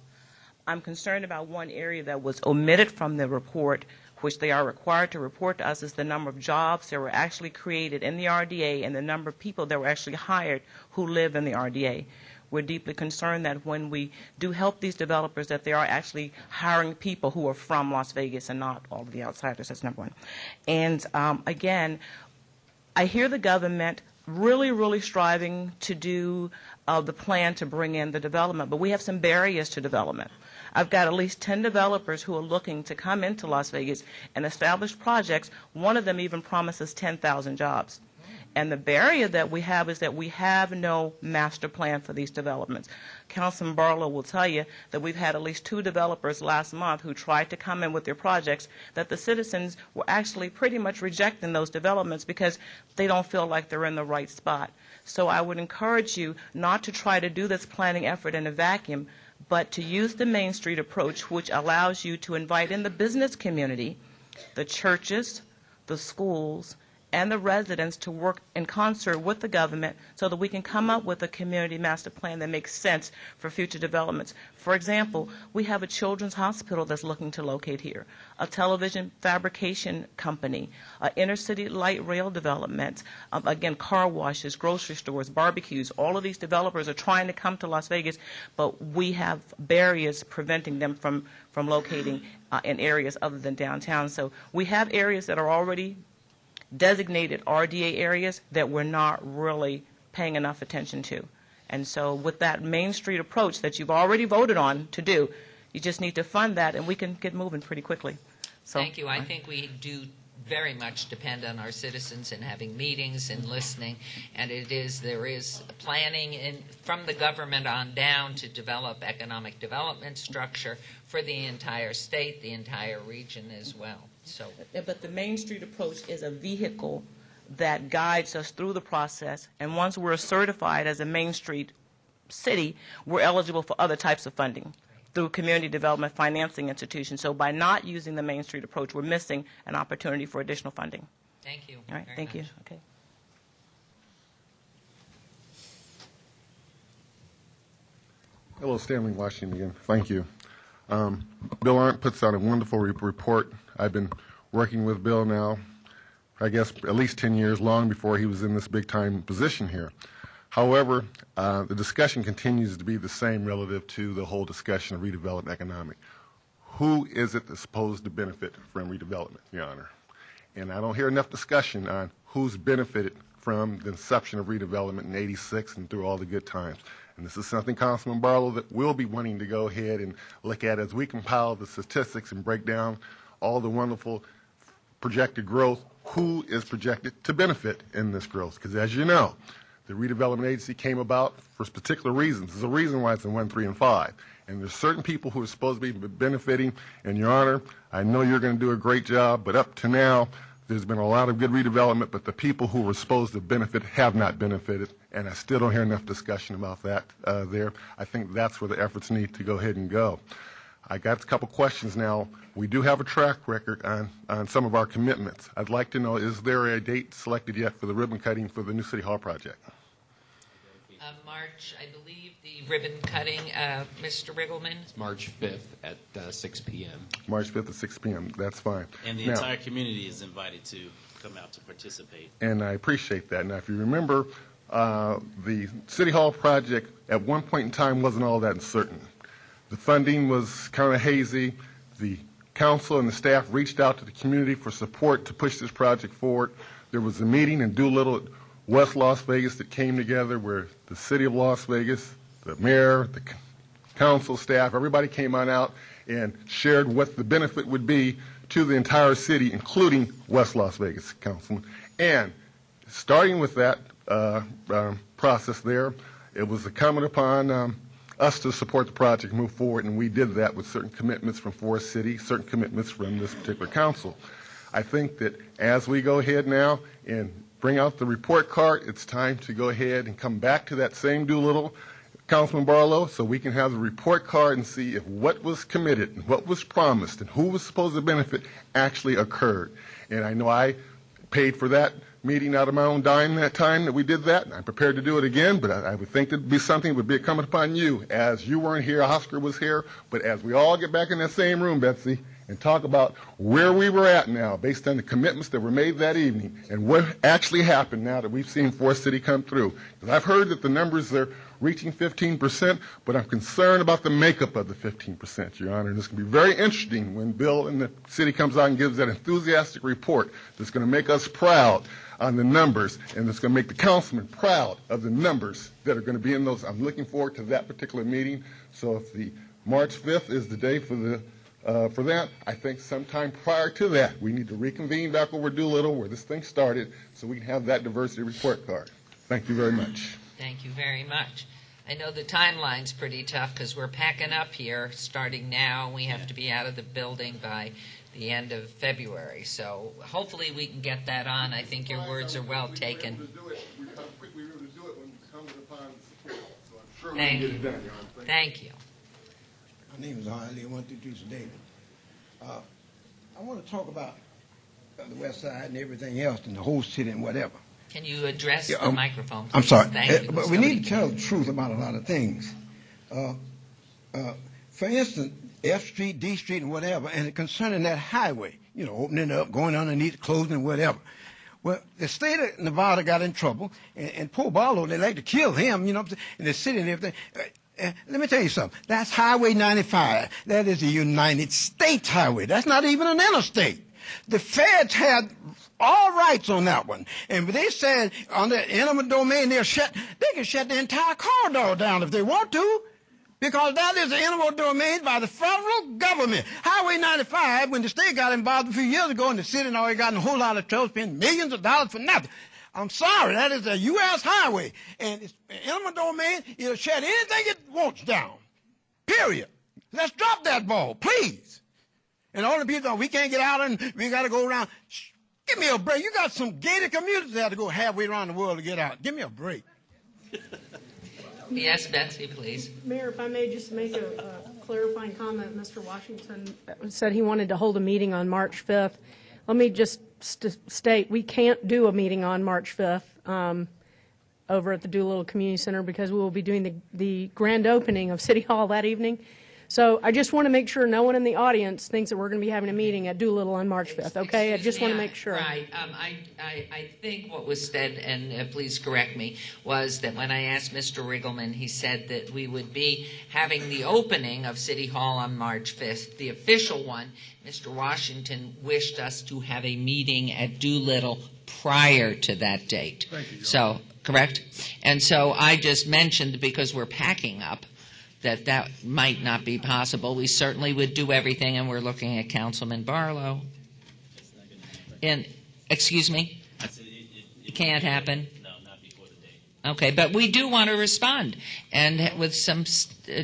I'm concerned about one area that was omitted from the report, which they are required to report to us, is the number of jobs that were actually created in the RDA and the number of people that were actually hired who live in the RDA. We're deeply concerned that when we do help these developers, that they are actually hiring people who are from Las Vegas and not all of the outsiders. That's number one. And again, I hear the government really striving to do the plan to bring in the development, but we have some barriers to development. I've got at least 10 developers who are looking to come into Las Vegas and establish projects. One of them even promises 10,000 jobs. And the barrier that we have is that we have no master plan for these developments. Councilman Barlow will tell you that we've had at least 2 developers last month who tried to come in with their projects, that the citizens were actually pretty much rejecting those developments because they don't feel like they're in the right spot. So I would encourage you not to try to do this planning effort in a vacuum, but to use the Main Street approach, which allows you to invite in the business community, the churches, the schools, and the residents to work in concert with the government so that we can come up with a community master plan that makes sense for future developments. For example, we have a children's hospital that's looking to locate here, a television fabrication company, inner city light rail development, again, car washes, grocery stores, barbecues. All of these developers are trying to come to Las Vegas, but we have barriers preventing them from locating in areas other than downtown. So we have areas that are already designated RDA areas that we're not really paying enough attention to. And so with that Main Street approach that you've already voted on to do, you just need to fund that, and we can get moving pretty quickly. So,
Thank you. I think we do very much depend on our citizens and having meetings and listening, and there is planning from the government on down to develop economic development structure for the entire state, the entire region as well. So,
but the Main Street approach is a vehicle that guides us through the process, and once we're certified as a Main Street city, we're eligible for other types of funding through community development financing institutions. So by not using the Main Street approach, we're missing an opportunity for additional funding.
Thank you.
All right, thank you. Okay.
Hello, Stanley Washington again. Thank you. Bill Arndt puts out a wonderful report. I've been working with Bill now, I guess, at least 10 years, long before he was in this big-time position here. However, the discussion continues to be the same relative to the whole discussion of redevelopment economic. Who is it that's supposed to benefit from redevelopment, Your Honor? And I don't hear enough discussion on who's benefited from the inception of redevelopment in '86 and through all the good times. And this is something, Councilman Barlow, that we'll be wanting to go ahead and look at as we compile the statistics and break down all the wonderful projected growth. Who is projected to benefit in this growth? Because as you know, the redevelopment agency came about for particular reasons. There's a reason why it's in 1, 3, and 5. And there's certain people who are supposed to be benefiting. And, Your Honor, I know you're going to do a great job, but up to now, there's been a lot of good redevelopment, but the people who were supposed to benefit have not benefited, and I still don't hear enough discussion about that there. I think that's where the efforts need to go ahead and go. I got a couple questions now. We do have a track record on some of our commitments. I'd like to know, is there a date selected yet for the ribbon cutting for the new City Hall project?
March, I believe, the ribbon cutting, Mr. Riggleman?
It's March 5th at 6 p.m.
March 5th at 6 p.m. That's fine.
And the entire community is invited to come out to participate.
And I appreciate that. Now, if you remember, the City Hall project at one point in time wasn't all that certain. The funding was kind of hazy. The council and the staff reached out to the community for support to push this project forward. There was a meeting in Doolittle at West Las Vegas that came together where the city of Las Vegas, the mayor, the council staff, everybody came on out and shared what the benefit would be to the entire city, including West Las Vegas, Councilman. And starting with that process there, it was incumbent upon us to support the project, move forward, and we did that with certain commitments from Forest City, certain commitments from this particular council. I think that as we go ahead now and bring out the report card, it's time to go ahead and come back to that same Doolittle, Councilman Barlow, so we can have the report card and see if what was committed and what was promised and who was supposed to benefit actually occurred. And I know I paid for that meeting out of my own dime that time that we did that. I'm prepared to do it again, but I would think that'd be something that would be incumbent upon you, as you weren't here, Oscar was here, but as we all get back in that same room, Betsy, and talk about where we were at now based on the commitments that were made that evening and what actually happened now that we've seen Forest City come through. Because I've heard that the numbers are reaching 15%, but I'm concerned about the makeup of the 15%, Your Honor. And it's going to be very interesting when Bill and the city comes out and gives that enthusiastic report that's going to make us proud on the numbers, and it's going to make the councilman proud of the numbers that are going to be in those. I'm looking forward to that particular meeting. So if the March 5th is the day for that, I think sometime prior to that, we need to reconvene back over Doolittle where this thing started so we can have that diversity report card. Thank you very much.
Thank you very much. I know the timeline's pretty tough because we're packing up here starting now. We have to be out of the building by the end of February. So hopefully we can get that on. I think your words are well taken. Thank you. Thank you.
My name is Harley. 123 David. I want to talk about the west side and everything else, and the whole city and whatever.
Can you address the microphone, please?
I'm sorry,
Thank you.
but we need to tell the truth about a lot of things. For instance, F Street, D Street, and whatever, and concerning that highway, opening up, going underneath, closing, whatever. Well, the state of Nevada got in trouble, and poor Barlow, they like to kill him, and the city and everything. Let me tell you something. That's Highway 95. That is a United States highway. That's not even an interstate. The feds had all rights on that one. And they said on the eminent domain, they can shut the entire corridor down if they want to, because that is the eminent domain by the federal government. Highway 95, when the state got involved a few years ago, and the city and already got in a whole lot of trouble, spending millions of dollars for nothing. I'm sorry, that is a U.S. highway. And it's eminent domain, it'll shut anything it wants down. Period. Let's drop that ball, please. And all the people, we can't get out and we got to go around. Shh, give me a break. You got some gated communities that have to go halfway around the world to get out. Give me a break.
Yes, Betsy, please.
Mayor, if I may just make a clarifying comment. Mr. Washington said he wanted to hold a meeting on March 5th. Let me just state we can't do a meeting on March 5th over at the Doolittle Community Center because we will be doing the grand opening of City Hall that evening. So I just want to make sure no one in the audience thinks that we're going to be having a meeting at Doolittle on March 5th, okay? I just want to make sure.
Right. I think what was said, and please correct me, was that when I asked Mr. Riggleman, he said that we would be having the opening of City Hall on March 5th, the official one. Mr. Washington wished us to have a meeting at Doolittle prior to that date.
Thank you,
So, correct? And so I just mentioned, because we're packing up, that might not be possible. We certainly would do everything, and we're looking at Councilman Barlow. And, excuse me? It can't happen?
No, not before the date.
Okay, but we do want to respond, and with some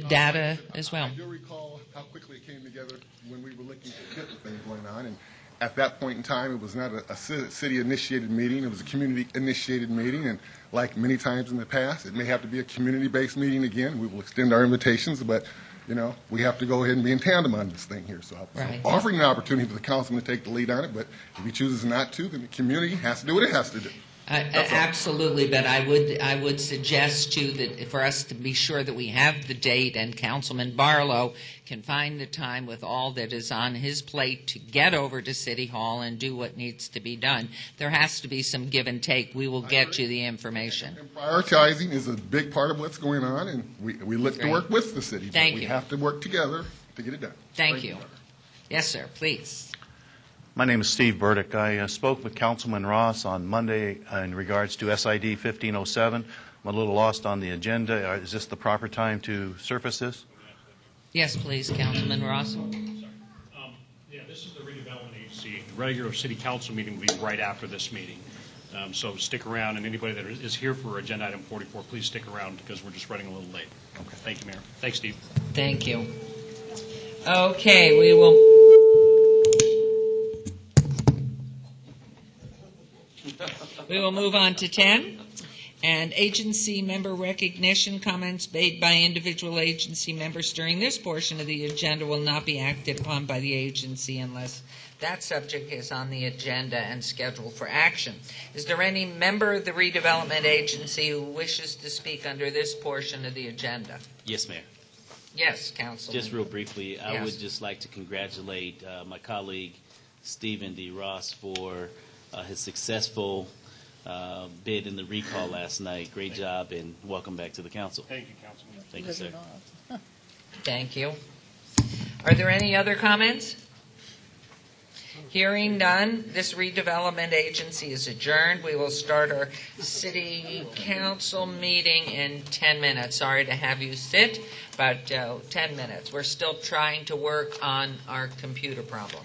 data as well.
I do recall how quickly it came together when we were looking to get the thing going on, and at that point in time, it was not a city-initiated meeting. It was a community-initiated meeting, and like many times in the past, it may have to be a community-based meeting again. We will extend our invitations, but, we have to go ahead and be in tandem on this thing here. So I'm offering an opportunity for the councilman to take the lead on it, but if he chooses not to, then the community has to do what it has to do.
Absolutely, but I would suggest, too, that for us to be sure that we have the date and Councilman Barlow can find the time with all that is on his plate to get over to City Hall and do what needs to be done. There has to be some give and take. We will get you the information.
And prioritizing is a big part of what's going on, and we look to work with the city.
Thank you.
We have to work together to get it done.
Thank you. Yes, sir, please.
My name is Steve Burdick. I spoke with Councilman Ross on Monday in regards to SID 1507. I'm a little lost on the agenda. Is this the proper time to surface this?
Yes, please, Councilman Ross.
Yeah, this is the redevelopment agency. The regular city council meeting will be right after this meeting. So stick around, and anybody that is here for agenda item 44, please stick around because we're just running a little late. Okay. Thank you, Mayor. Thanks, Steve.
Thank you. Okay, we will. We will move on to 10. And agency member recognition. Comments made by individual agency members during this portion of the agenda will not be acted upon by the agency unless that subject is on the agenda and scheduled for action. Is there any member of the redevelopment agency who wishes to speak under this portion of the agenda?
Yes, Mayor.
Yes, Councilman.
Just real briefly, I would just like to congratulate my colleague Stephen D. Ross for his successful bid in the recall last night. Great job, and welcome back to the council.
Thank you, Councilman.
Thank you, sir.
Thank you. Are there any other comments? Hearing none, this redevelopment agency is adjourned. We will start our city council meeting in 10 minutes. Sorry to have you sit, but 10 minutes. We're still trying to work on our computer problem.